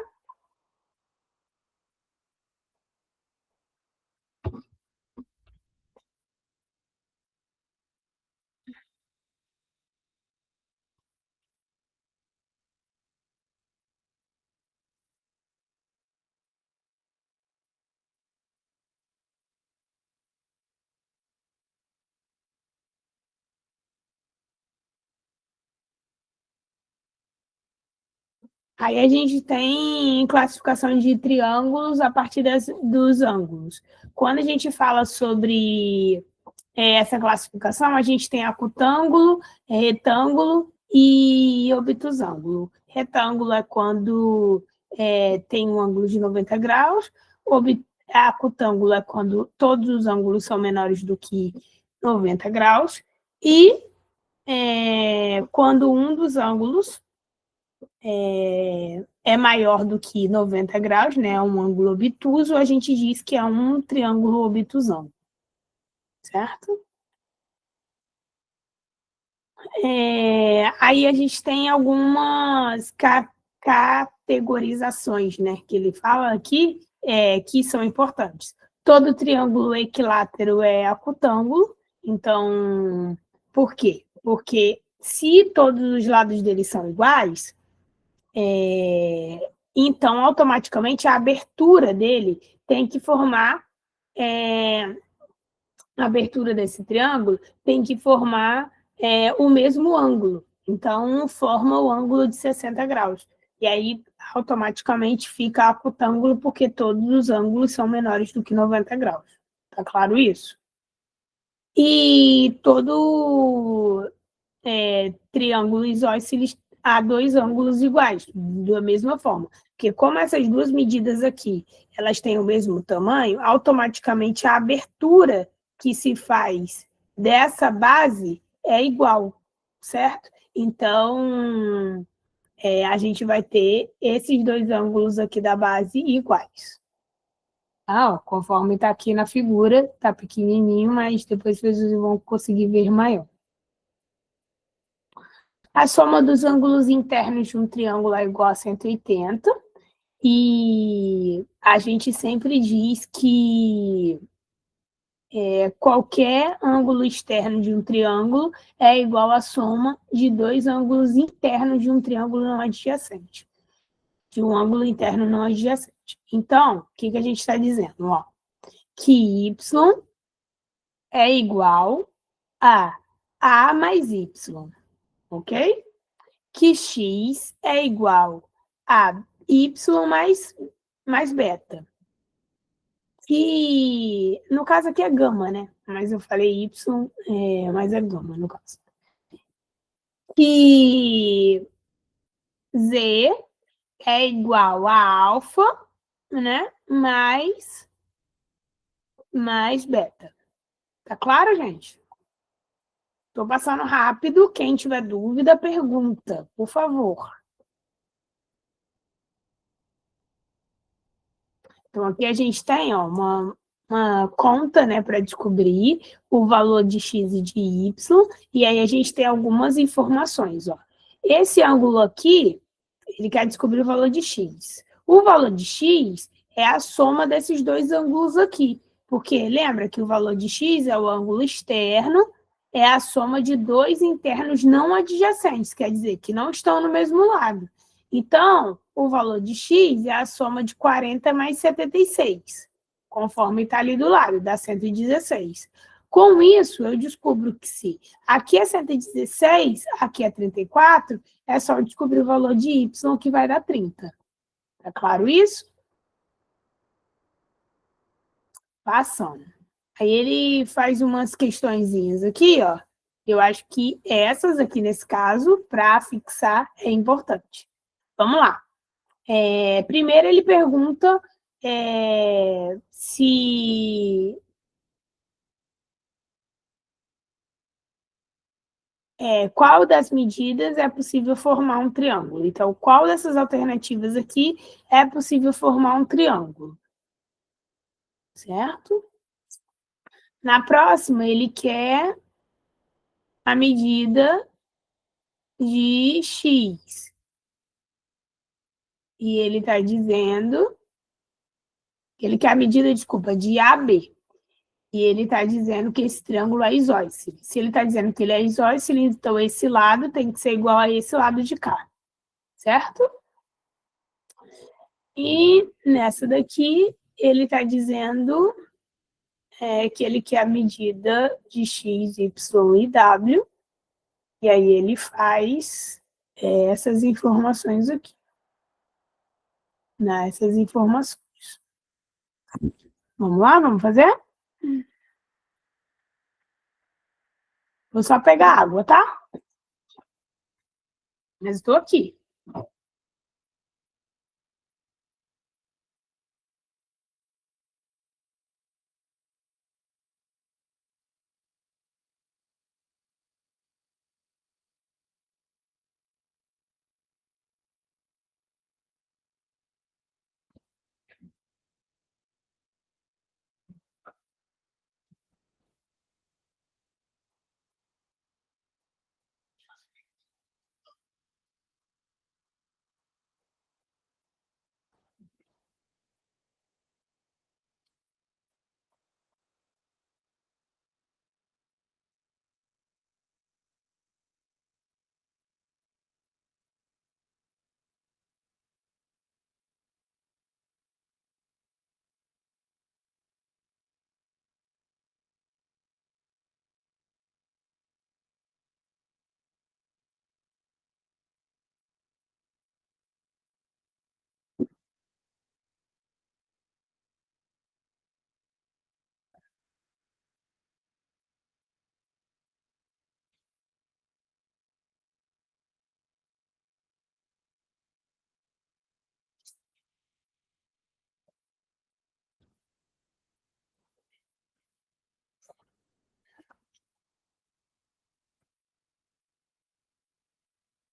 Speaker 2: Aí a gente tem classificação de triângulos a partir dos ângulos. Quando a gente fala sobre essa classificação, a gente tem acutângulo, retângulo e obtusângulo. Retângulo é quando tem um ângulo de 90 graus, acutângulo é quando todos os ângulos são menores do que 90 graus, e quando um dos ângulos é maior do que 90 graus, né, um ângulo obtuso, a gente diz que é um triângulo obtusão, certo? Aí a gente tem algumas categorizações, né, que ele fala aqui, que são importantes. Todo triângulo equilátero é acutângulo, então, por quê? Porque se todos os lados dele são iguais, então, automaticamente, a abertura dele tem que formar, a abertura desse triângulo tem que formar o mesmo ângulo. Então, forma o ângulo de 60 graus. E aí, automaticamente, fica acutângulo, porque todos os ângulos são menores do que 90 graus. Tá claro isso? E todo triângulo isósceles há dois ângulos iguais, da mesma forma. Porque como essas duas medidas aqui, elas têm o mesmo tamanho, automaticamente a abertura que se faz dessa base é igual, certo? Então, a gente vai ter esses dois ângulos aqui da base iguais. Ó, conforme está aqui na figura, está pequenininho, mas depois vocês vão conseguir ver maior. A soma dos ângulos internos de um triângulo é igual a 180, e a gente sempre diz que qualquer ângulo externo de um triângulo é igual à soma de dois ângulos internos de um triângulo não adjacente, de um ângulo interno não adjacente. Então, o que a gente está dizendo? Ó, que y é igual a mais y, ok? Que x é igual a y mais beta. Que, no caso aqui é gama, né? Mas eu falei y, mas é gama, no caso. Que z é igual a alfa, né? Mais beta. Tá claro, gente? Estou passando rápido. Quem tiver dúvida, pergunta, por favor. Então, aqui a gente tem ó, uma conta, né, para descobrir o valor de x e de y, e aí a gente tem algumas informações. Ó. Esse ângulo aqui, ele quer descobrir o valor de x. O valor de x é a soma desses dois ângulos aqui, porque lembra que o valor de x é o ângulo externo, é a soma de dois internos não adjacentes, quer dizer, que não estão no mesmo lado. Então, o valor de x é a soma de 40 mais 76, conforme está ali do lado, dá 116. Com isso, eu descubro que se aqui é 116, aqui é 34, é só descobrir o valor de y, que vai dar 30. Tá claro isso? Passando. Aí ele faz umas questõezinhas aqui, ó. Eu acho que essas aqui, nesse caso, para fixar, é importante. Vamos lá. Primeiro ele pergunta se qual das medidas é possível formar um triângulo. Então, qual dessas alternativas aqui é possível formar um triângulo? Certo? Na próxima, ele quer a medida de x. E ele está dizendo que ele quer a medida, desculpa, de AB. E ele está dizendo que esse triângulo é isósceles. Se ele está dizendo que ele é isósceles, então esse lado tem que ser igual a esse lado de cá. Certo? E nessa daqui, ele está dizendo que ele quer a medida de x, y e w. E aí ele faz essas informações aqui. Essas informações. Vamos lá? Vamos fazer? Vou só pegar água, tá? Mas estou aqui.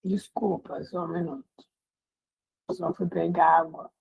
Speaker 2: Desculpa, só um minuto. Só fui pegar água.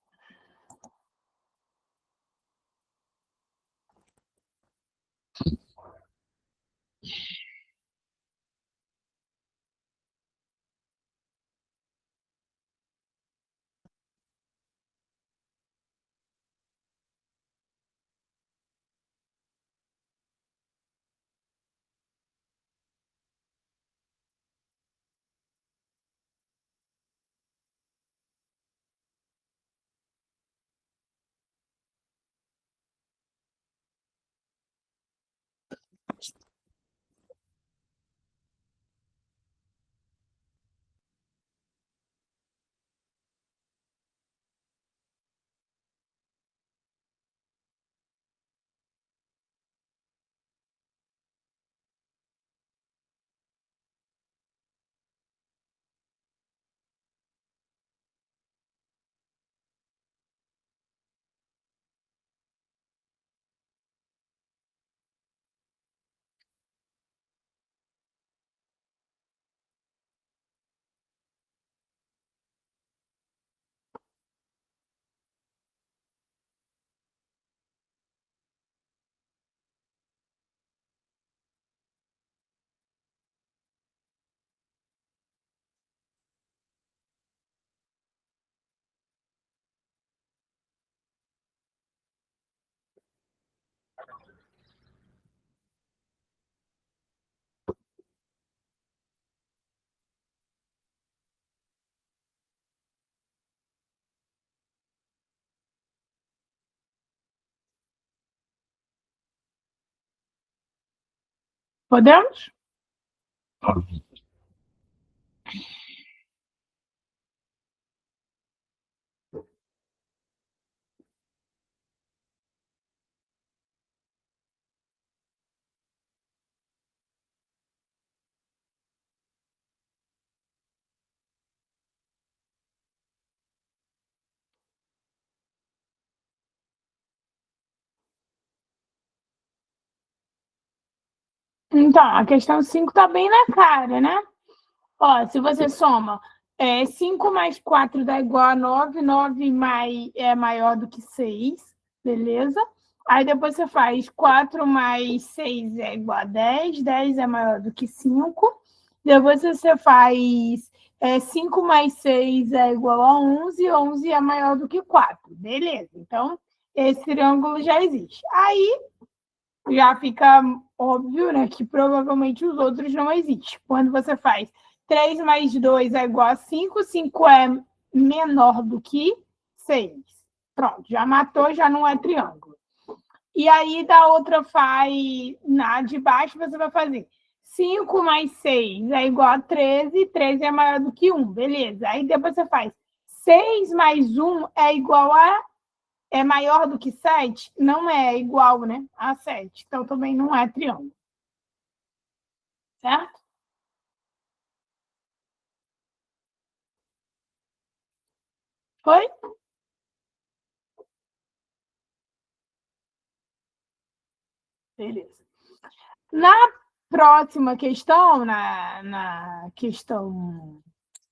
Speaker 2: Podemos? Então, a questão 5 está bem na cara, né? Ó, se você soma 5 mais 4 dá igual a 9, 9 é maior do que 6, beleza? Aí depois você faz 4 mais 6 é igual a 10, 10 é maior do que 5. Depois você faz 5 mais 6 é igual a 11, 11 é maior do que 4, beleza? Então, esse triângulo já existe. Aí, já fica óbvio, né, que provavelmente os outros não existem. Quando você faz 3 mais 2 é igual a 5, 5 é menor do que 6. Pronto, já matou, já não é triângulo. E aí, da outra na de baixo, você vai fazer 5 mais 6 é igual a 13, 13 é maior do que 1, beleza. Aí depois você faz 6 mais 1 é maior do que 7? Não é igual, né, a 7. Então, também não é triângulo. Certo? Foi? Beleza. Na próxima questão, na questão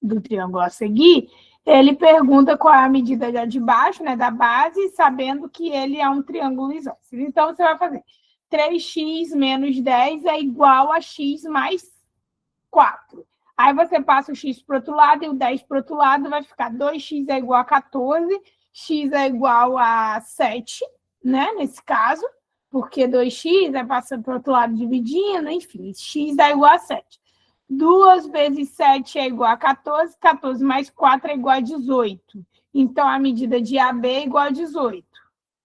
Speaker 2: do triângulo a seguir, ele pergunta qual é a medida de baixo, né, da base, sabendo que ele é um triângulo isósceles. Então, você vai fazer 3x menos 10 é igual a x mais 4. Aí você passa o x para o outro lado e o 10 para o outro lado, vai ficar 2x é igual a 14, x é igual a 7, né, nesse caso, porque 2x é passando para o outro lado dividindo, enfim, x é igual a 7. 2 vezes 7 é igual a 14, 14 mais 4 é igual a 18. Então, a medida de AB é igual a 18.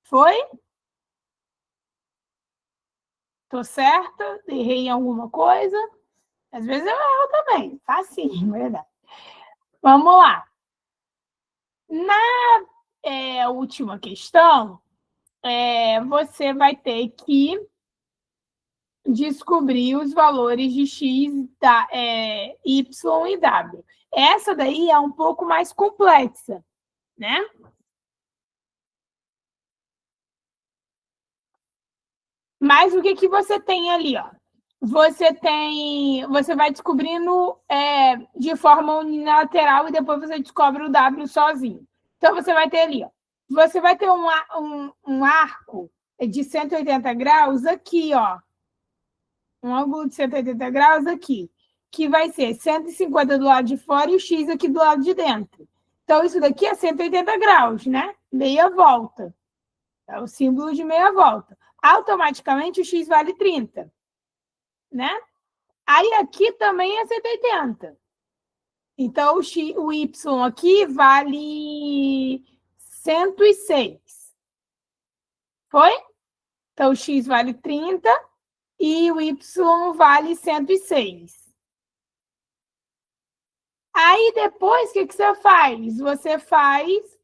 Speaker 2: Foi? Tô certa? Errei em alguma coisa? Às vezes eu erro também. Facinho, verdade. Vamos lá. Na última questão, você vai ter que descobrir os valores de x, y e w. Essa daí é um pouco mais complexa, né? Mas o que você tem ali, ó? Você vai descobrindo de forma unilateral e depois você descobre o W sozinho. Então, você vai ter ali, ó. Você vai ter um arco de 180 graus aqui, ó. Um ângulo de 180 graus aqui, que vai ser 150 do lado de fora e o X aqui do lado de dentro. Então, isso daqui é 180 graus, né? Meia volta. É o símbolo de meia volta. Automaticamente, o X vale 30, né? Aí, aqui também é 180. Então, o Y aqui vale 106. Foi? Então, o X vale 30 e o Y vale 106. Aí, depois, o que você faz? Você faz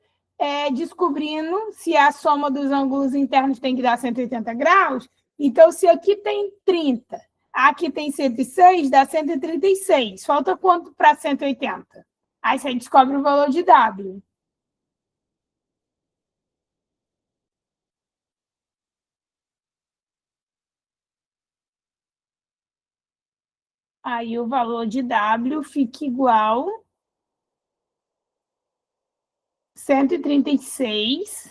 Speaker 2: descobrindo se a soma dos ângulos internos tem que dar 180 graus. Então, se aqui tem 30, aqui tem 106, dá 136. Falta quanto para 180? Aí você descobre o valor de W. Aí o valor de W fica igual a 136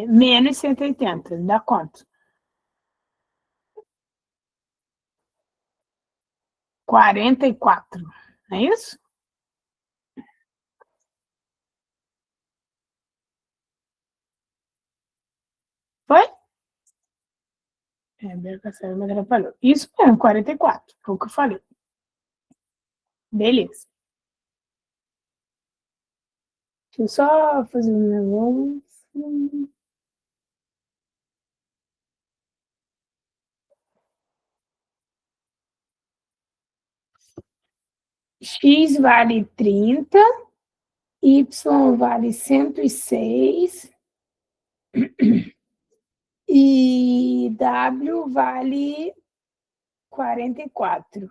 Speaker 2: menos 180. Dá quanto? 44. Não é isso? Foi? Me atrapalhou. Isso mesmo, 44. Foi o que eu falei. Beleza. Deixa eu só fazer um negócio. X vale 30, Y vale 106 e W vale 44.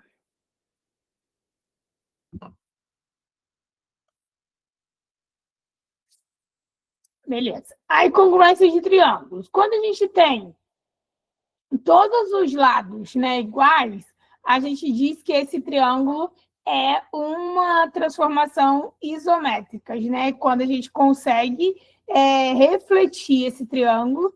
Speaker 2: Beleza. Aí, congruência de triângulos. Quando a gente tem todos os lados, né, iguais, a gente diz que esse triângulo é uma transformação isométrica, né? Quando a gente consegue refletir esse triângulo,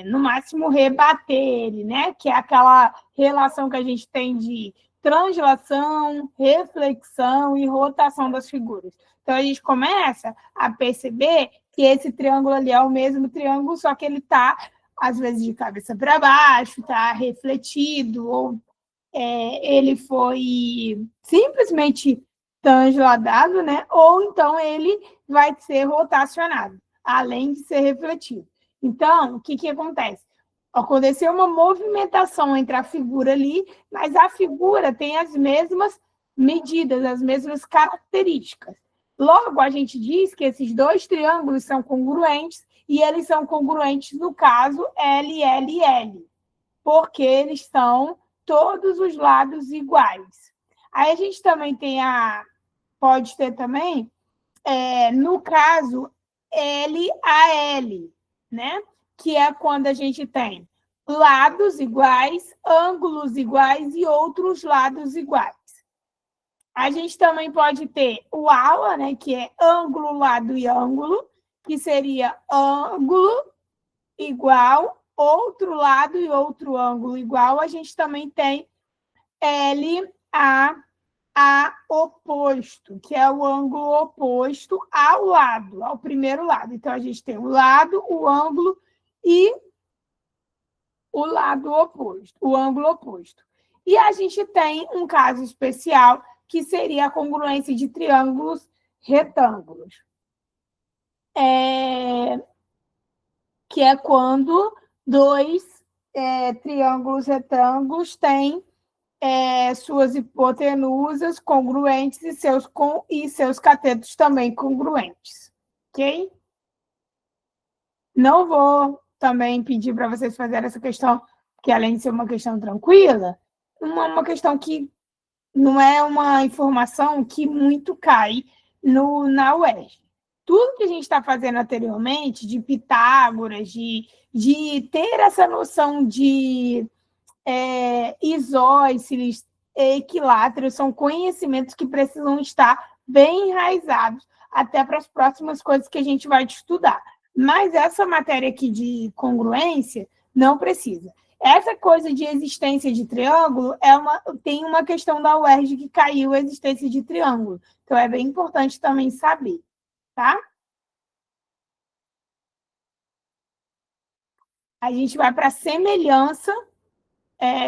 Speaker 2: no máximo rebater ele, né? Que é aquela relação que a gente tem de translação, reflexão e rotação das figuras. Então, a gente começa a perceber que esse triângulo ali é o mesmo triângulo, só que ele está, às vezes, de cabeça para baixo, está refletido, ou ele foi simplesmente transladado, né? Ou então ele vai ser rotacionado, além de ser refletido. Então, o que acontece? Aconteceu uma movimentação entre a figura ali, mas a figura tem as mesmas medidas, as mesmas características. Logo, a gente diz que esses dois triângulos são congruentes, e eles são congruentes no caso LLL, porque eles são todos os lados iguais. Aí a gente também pode ter também, no caso, LAL, né? Que é quando a gente tem lados iguais, ângulos iguais e outros lados iguais. A gente também pode ter o ALA, né? Que é ângulo, lado e ângulo, que seria ângulo igual, outro lado e outro ângulo igual. A gente também tem LAA oposto, que é o ângulo oposto ao lado, ao primeiro lado. Então, a gente tem o lado, o ângulo e o lado oposto, o ângulo oposto. E a gente tem um caso especial, que seria a congruência de triângulos retângulos. Que é quando dois triângulos retângulos têm suas hipotenusas congruentes e seus catetos também congruentes. Ok? Não vou também pedir para vocês fazerem essa questão, que além de ser uma questão tranquila, uma questão que não é uma informação que muito cai na UERJ. Tudo que a gente está fazendo anteriormente, de Pitágoras, de ter essa noção de isósceles, equiláteros, são conhecimentos que precisam estar bem enraizados até para as próximas coisas que a gente vai estudar. Mas essa matéria aqui de congruência não precisa. Essa coisa de existência de triângulo tem uma questão da UERJ que caiu a existência de triângulo. Então, é bem importante também saber, tá? A gente vai para a semelhança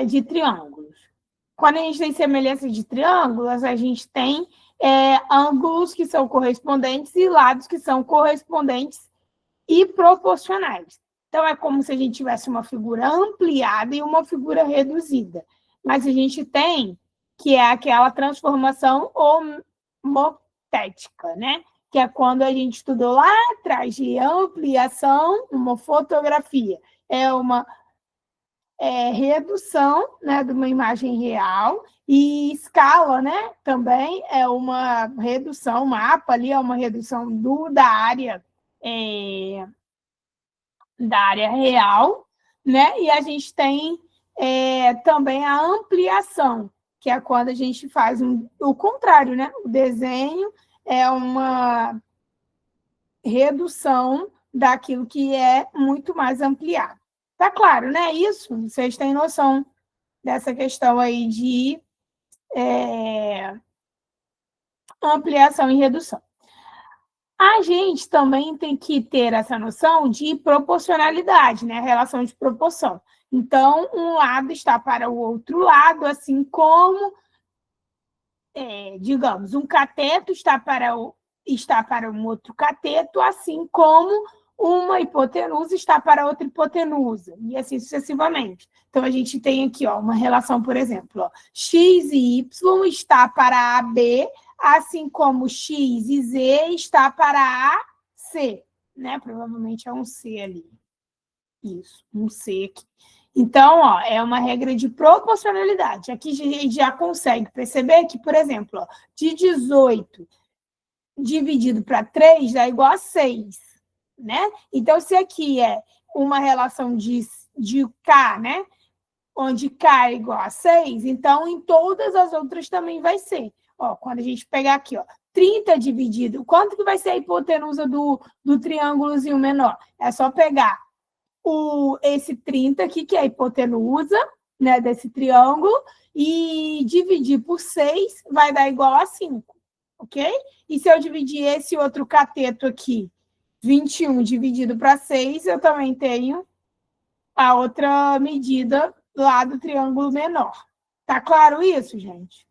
Speaker 2: de triângulos. Quando a gente tem semelhança de triângulos, a gente tem ângulos que são correspondentes e lados que são correspondentes e proporcionais. Então, é como se a gente tivesse uma figura ampliada e uma figura reduzida. Mas a gente tem, que é aquela transformação homotética, né? Que é quando a gente estudou lá atrás de ampliação, uma fotografia. É uma redução, né, de uma imagem real, e escala, né, também é uma redução, mapa ali é uma redução da área real, né, e a gente tem também a ampliação, que é quando a gente faz o contrário, né, o desenho é uma redução daquilo que é muito mais ampliado. Tá claro, né? Isso, vocês têm noção dessa questão aí de ampliação e redução. A gente também tem que ter essa noção de proporcionalidade, né? Relação de proporção. Então, um lado está para o outro lado, assim como, digamos, um cateto está para está para um outro cateto, assim como uma hipotenusa está para outra hipotenusa, e assim sucessivamente. Então, a gente tem aqui uma relação, por exemplo, x e y está para AB, assim como x e z está para AC, né? Provavelmente é um C ali. Isso, um C aqui. Então, é uma regra de proporcionalidade. Aqui a gente já consegue perceber que, por exemplo, de 18 dividido para 3 dá igual a 6, né? Então, se aqui é uma relação de K, né? Onde K é igual a 6, então em todas as outras também vai ser. Quando a gente pegar aqui, 30 dividido, quanto que vai ser a hipotenusa do triângulozinho menor? É só pegar esse 30 aqui, que é a hipotenusa, né, desse triângulo, e dividir por 6 vai dar igual a 5, ok? E se eu dividir esse outro cateto aqui, 21 dividido para 6, eu também tenho a outra medida lá do triângulo menor. Tá claro isso, gente?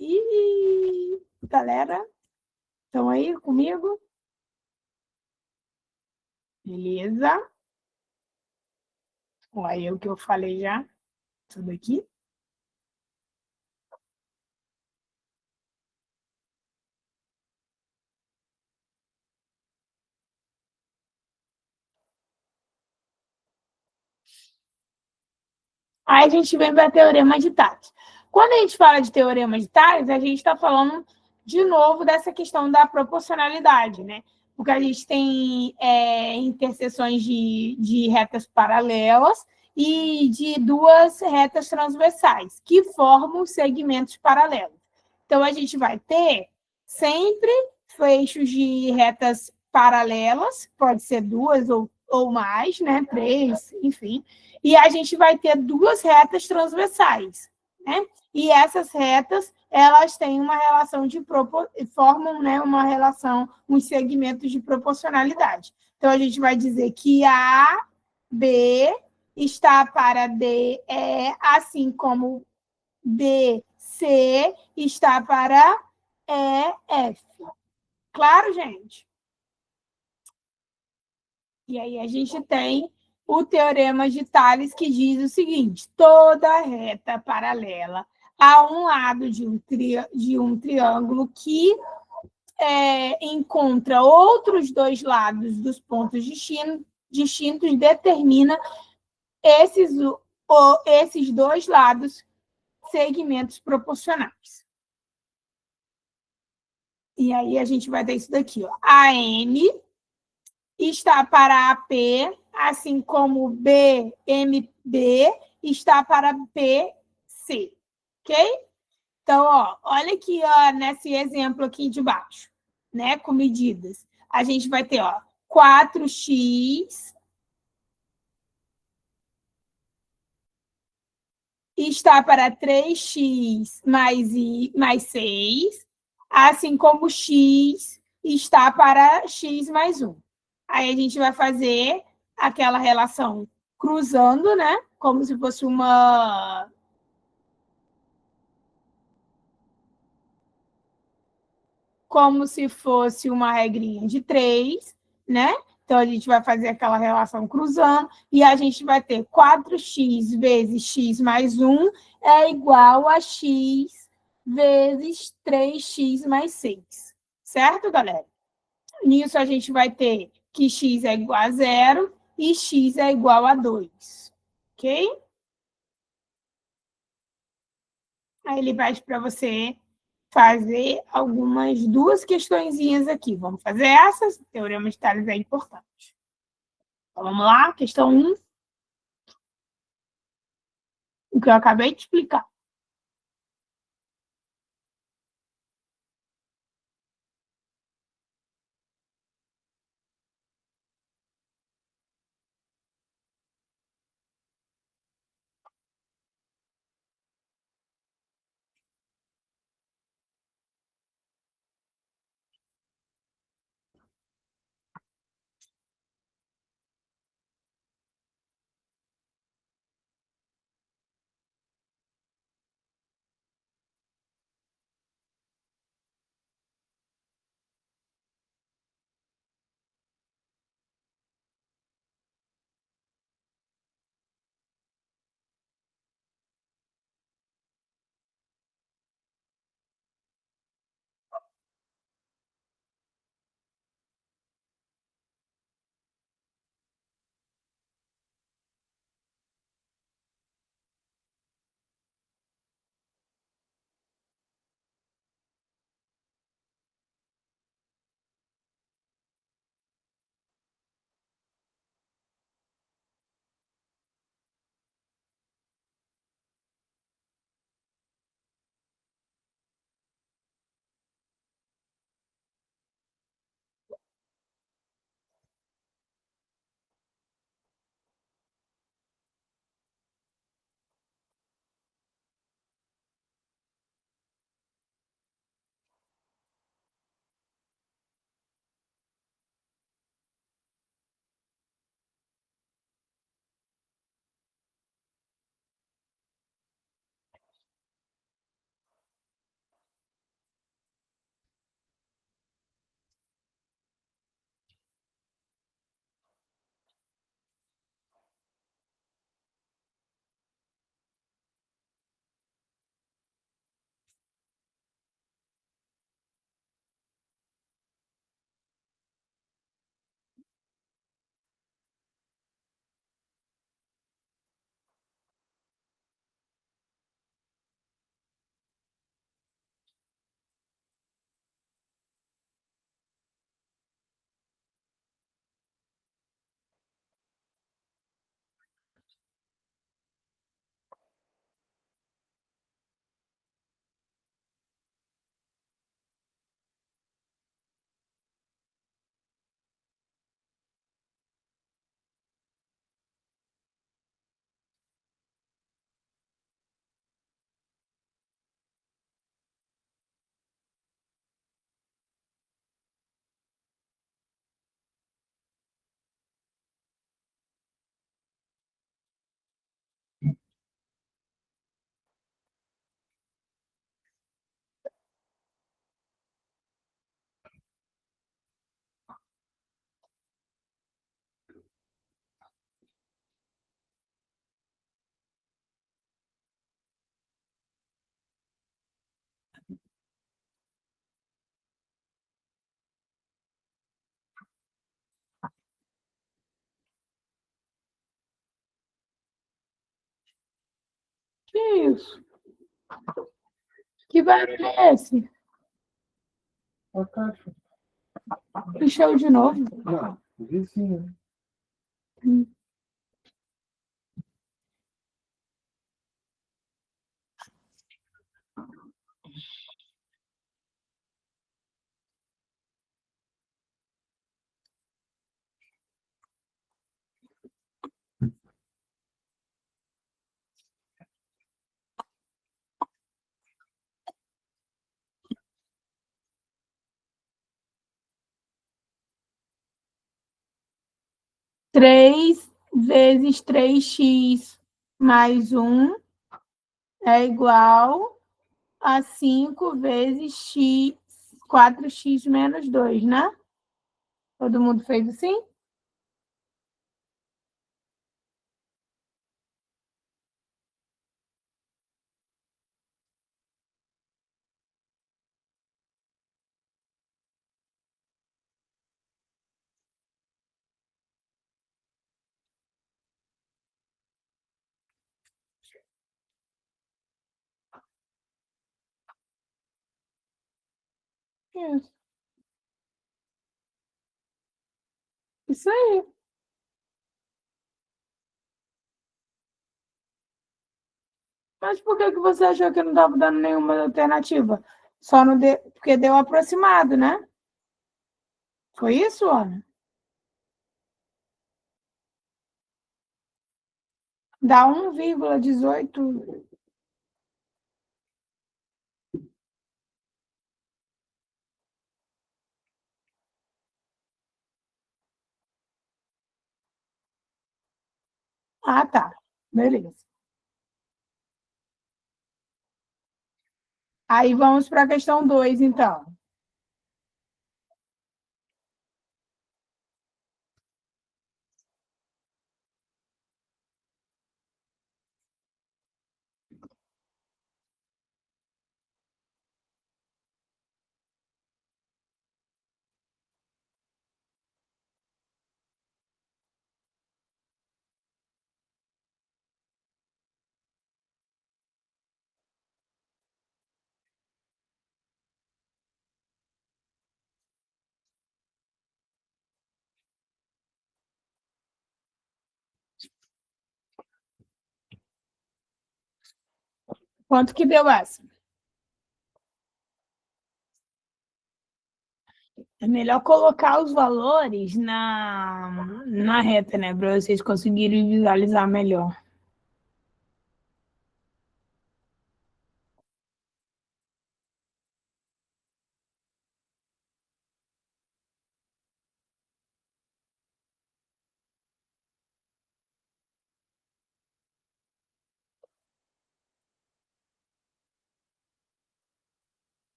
Speaker 2: E galera, estão aí comigo? Beleza. Olha o que eu falei já, tudo aqui. Aí a gente vem para teorema de Tales. Quando a gente fala de teorema de Tales, a gente está falando de novo dessa questão da proporcionalidade, né? Porque a gente tem interseções de retas paralelas e de duas retas transversais, que formam segmentos paralelos. Então, a gente vai ter sempre fechos de retas paralelas, pode ser duas ou mais, né? Três, enfim. E a gente vai ter duas retas transversais, né? E essas retas, elas têm uma relação formam, né, uma relação, uns segmentos de proporcionalidade. Então, a gente vai dizer que A, B está para D, E, assim como B, C está para E, F. Claro, gente? E aí a gente tem o teorema de Tales, que diz o seguinte: toda reta paralela a um lado de um triângulo que encontra outros dois lados dos pontos distintos determina esses dois lados segmentos proporcionais. E aí a gente vai ter isso daqui, AM está para AP, assim como BMB está para PC, ok? Então, olha aqui nesse exemplo aqui de baixo, né, com medidas. A gente vai ter 4x está para 3x mais 6, assim como x está para x mais 1. Aí a gente vai fazer aquela relação cruzando, né? Como se fosse uma regrinha de 3, né? Então, a gente vai fazer aquela relação cruzando e a gente vai ter 4x vezes x mais 1 é igual a x vezes 3x mais 6. Certo, galera? Nisso, a gente vai ter que x é igual a 0 e x é igual a 2. Ok? Aí ele pede para você fazer algumas duas questõezinhas aqui. Vamos fazer essas? O teorema de Tales é importante. Então, vamos lá, questão 1. O que eu acabei de explicar. isso? Que barulho é esse?
Speaker 4: A caixa.
Speaker 2: Encheu de novo.
Speaker 4: Não, vizinho.
Speaker 2: Três vezes 3x mais 1 é igual a 5 vezes x, 4x menos 2, né? Todo mundo fez assim? Isso. Isso aí. Mas por que você achou que não estava dando nenhuma alternativa? Só não deu, porque deu aproximado, né? Foi isso, Ana? Dá 1,18. Ah, tá. Beleza. Aí vamos para a questão 2, então. Quanto que deu essa? É melhor colocar os valores na reta, né? Para vocês conseguirem visualizar melhor.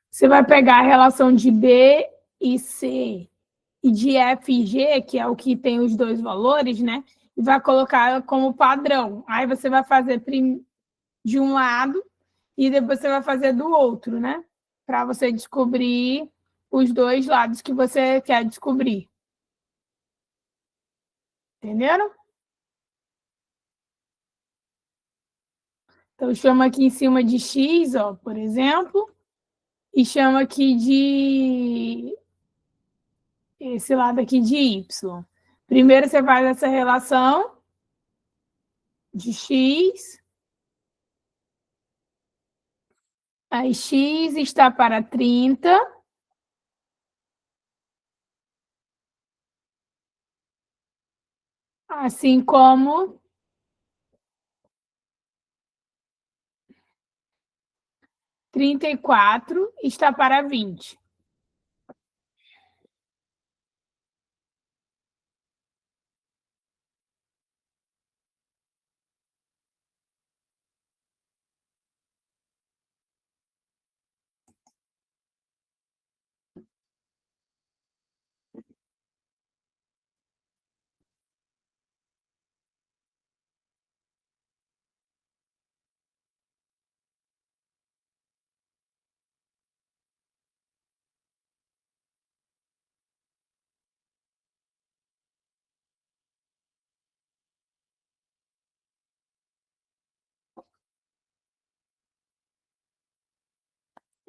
Speaker 2: Você vai pegar a relação de B e C e de F e G, que é o que tem os dois valores, né? E vai colocar como padrão. Aí você vai fazer de um lado e depois você vai fazer do outro, né? Para você descobrir os dois lados que você quer descobrir. Entenderam? Então, chama aqui em cima de X, ó, por exemplo, e chama aqui de esse lado aqui de Y. Primeiro você faz essa relação de X, aí X está para 30, assim como 34 está para 20.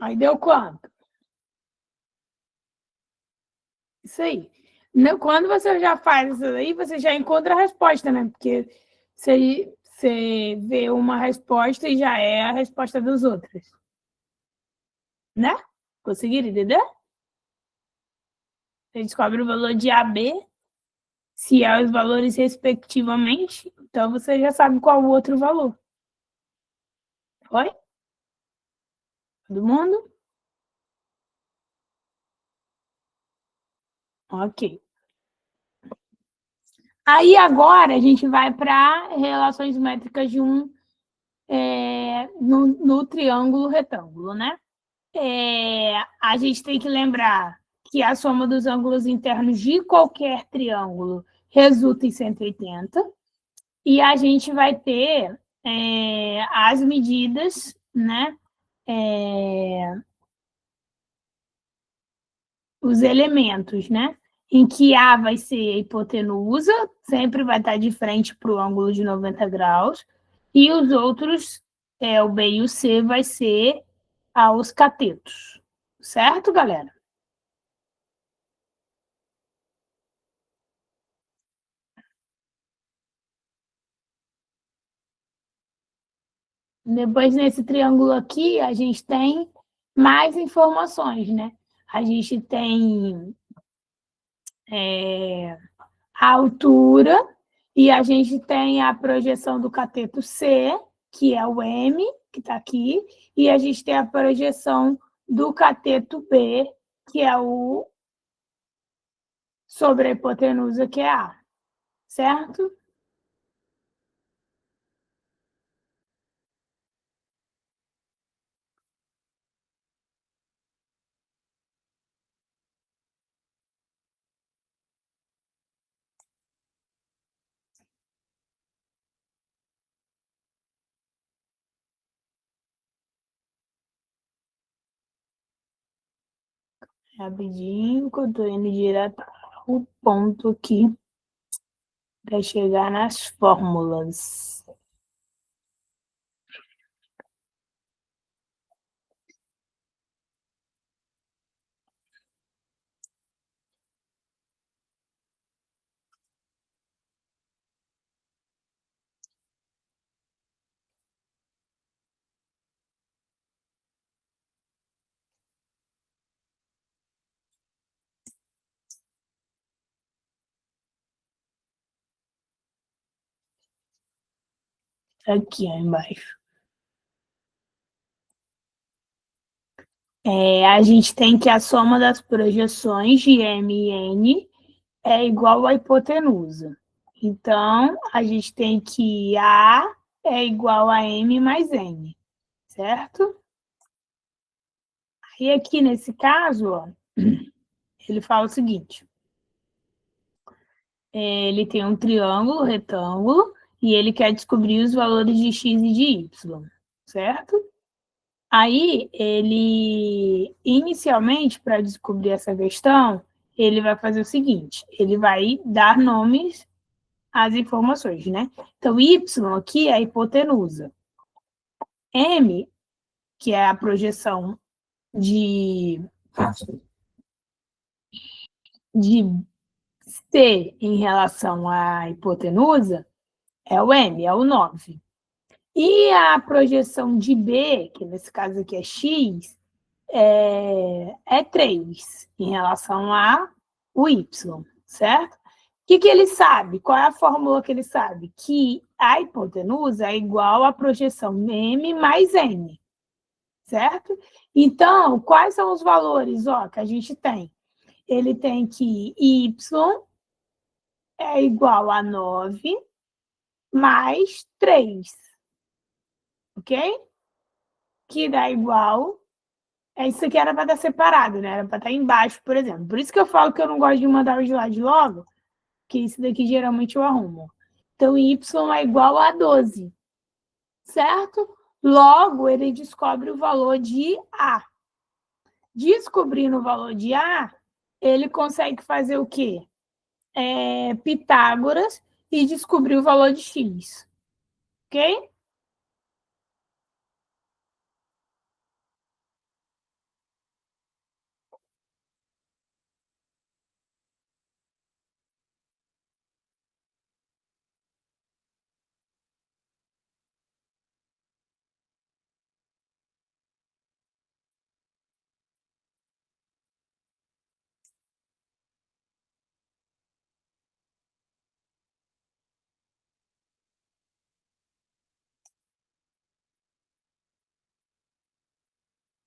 Speaker 2: Aí deu quanto? Isso aí. Quando você já faz isso aí, você já encontra a resposta, né? Porque você vê uma resposta e já é a resposta dos outros. Né? Conseguiram entender? Você descobre o valor de A, B, se é os valores respectivamente, então você já sabe qual o outro valor. Foi? Todo mundo? Ok. Aí agora a gente vai para relações métricas de no triângulo retângulo, né? A gente tem que lembrar que a soma dos ângulos internos de qualquer triângulo resulta em 180, e a gente vai ter as medidas, né? Os elementos, né? Em que A vai ser a hipotenusa, sempre vai estar de frente para o ângulo de 90 graus, e os outros, o B e o C, vai ser os catetos. Certo, galera? Depois, nesse triângulo aqui, a gente tem mais informações, né? A gente tem a altura, e a gente tem a projeção do cateto C, que é o M, que está aqui, e a gente tem a projeção do cateto B, que é o sobre a hipotenusa, que é A, certo? Rapidinho, que eu estou indo direto ao ponto aqui para chegar nas fórmulas. Aqui, ó, embaixo. A gente tem que a soma das projeções de M e N é igual à hipotenusa. Então, a gente tem que A é igual a M mais N, certo? E aqui, nesse caso, ó, ele fala o seguinte. Ele tem um triângulo, retângulo, e ele quer descobrir os valores de x e de y, certo? Aí, ele, inicialmente, para descobrir essa questão, ele vai fazer o seguinte, ele vai dar nomes às informações, né? Então, y aqui é a hipotenusa. M, que é a projeção de C em relação à hipotenusa, é o M, é o 9. E a projeção de B, que nesse caso aqui é X, é 3 em relação ao Y, certo? O que ele sabe? Qual é a fórmula que ele sabe? Que a hipotenusa é igual à projeção M mais N, certo? Então, quais são os valores que a gente tem? Ele tem que Y é igual a 9 mais 3, ok? Que dá igual. Isso aqui era para estar separado, né? Era para estar embaixo, por exemplo. Por isso que eu falo que eu não gosto de mandar o slide logo, que isso daqui geralmente eu arrumo. Então, y é igual a 12, certo? Logo, ele descobre o valor de A. Descobrindo o valor de A, ele consegue fazer o quê? Pitágoras e descobrir o valor de x. Ok?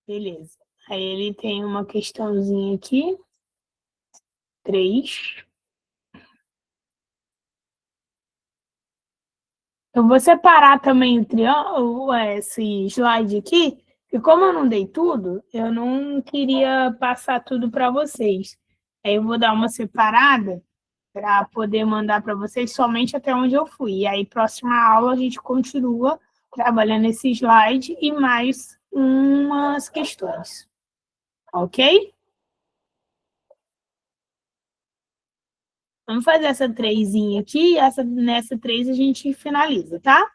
Speaker 2: Beleza. Aí ele tem uma questãozinha aqui. 3. Eu vou separar também o triângulo, esse slide aqui, porque como eu não dei tudo, eu não queria passar tudo para vocês. Aí eu vou dar uma separada para poder mandar para vocês somente até onde eu fui. E aí, próxima aula, a gente continua trabalhando esse slide e mais umas questões. Ok? Vamos fazer essa 3zinha aqui, e nessa 3 a gente finaliza, tá?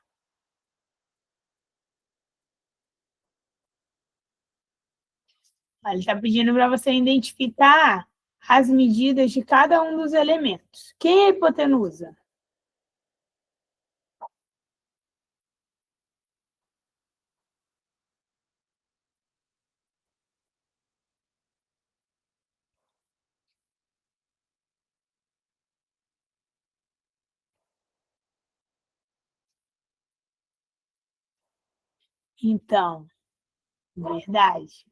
Speaker 2: Ele está pedindo para você identificar as medidas de cada um dos elementos. Quem é a hipotenusa? Então, verdade.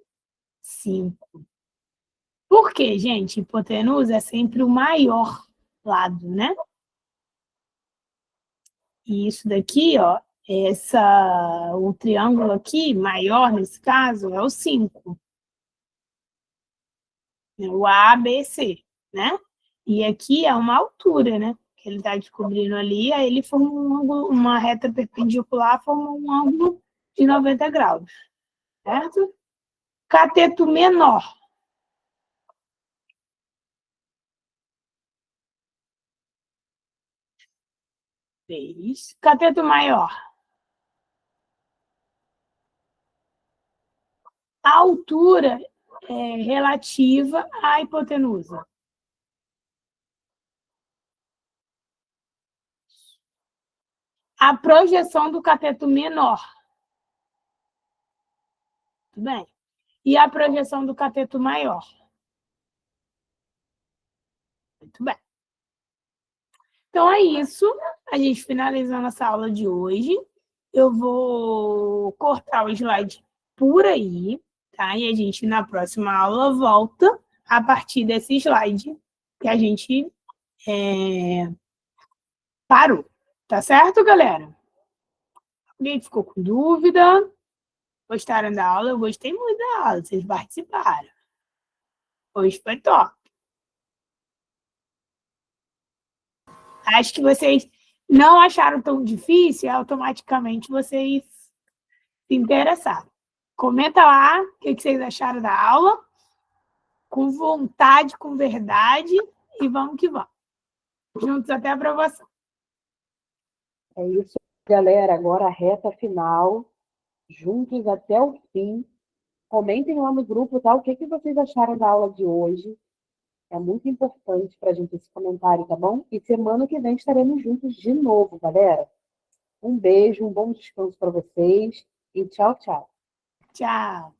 Speaker 2: 5. Por quê, gente? Hipotenusa é sempre o maior lado, né? E isso daqui, ó, o triângulo aqui, maior nesse caso, é o 5. O ABC, né? E aqui é uma altura, né? Que ele está descobrindo ali, aí ele forma um ângulo, uma reta perpendicular, forma um ângulo de 90 graus, certo? Cateto menor. 3. Cateto maior. A altura é relativa à hipotenusa. A projeção do cateto menor. Tudo bem? E a projeção do cateto maior. Muito bem. Então é isso. A gente finalizando essa aula de hoje. Eu vou cortar o slide por aí, tá? E a gente, na próxima aula, volta a partir desse slide que a gente parou. Tá certo, galera? Alguém ficou com dúvida? Gostaram da aula? Eu gostei muito da aula, vocês participaram. Hoje foi top. Acho que vocês não acharam tão difícil, automaticamente vocês se interessaram. Comenta lá o que vocês acharam da aula, com vontade, com verdade, e vamos que vamos. Juntos até a aprovação.
Speaker 1: É isso, galera. Agora a reta final, juntos até o fim. Comentem lá no grupo, tá? O que vocês acharam da aula de hoje. É muito importante para a gente esse comentário, tá bom? E semana que vem estaremos juntos de novo, galera. Um beijo, um bom descanso para vocês e tchau, tchau.
Speaker 2: Tchau.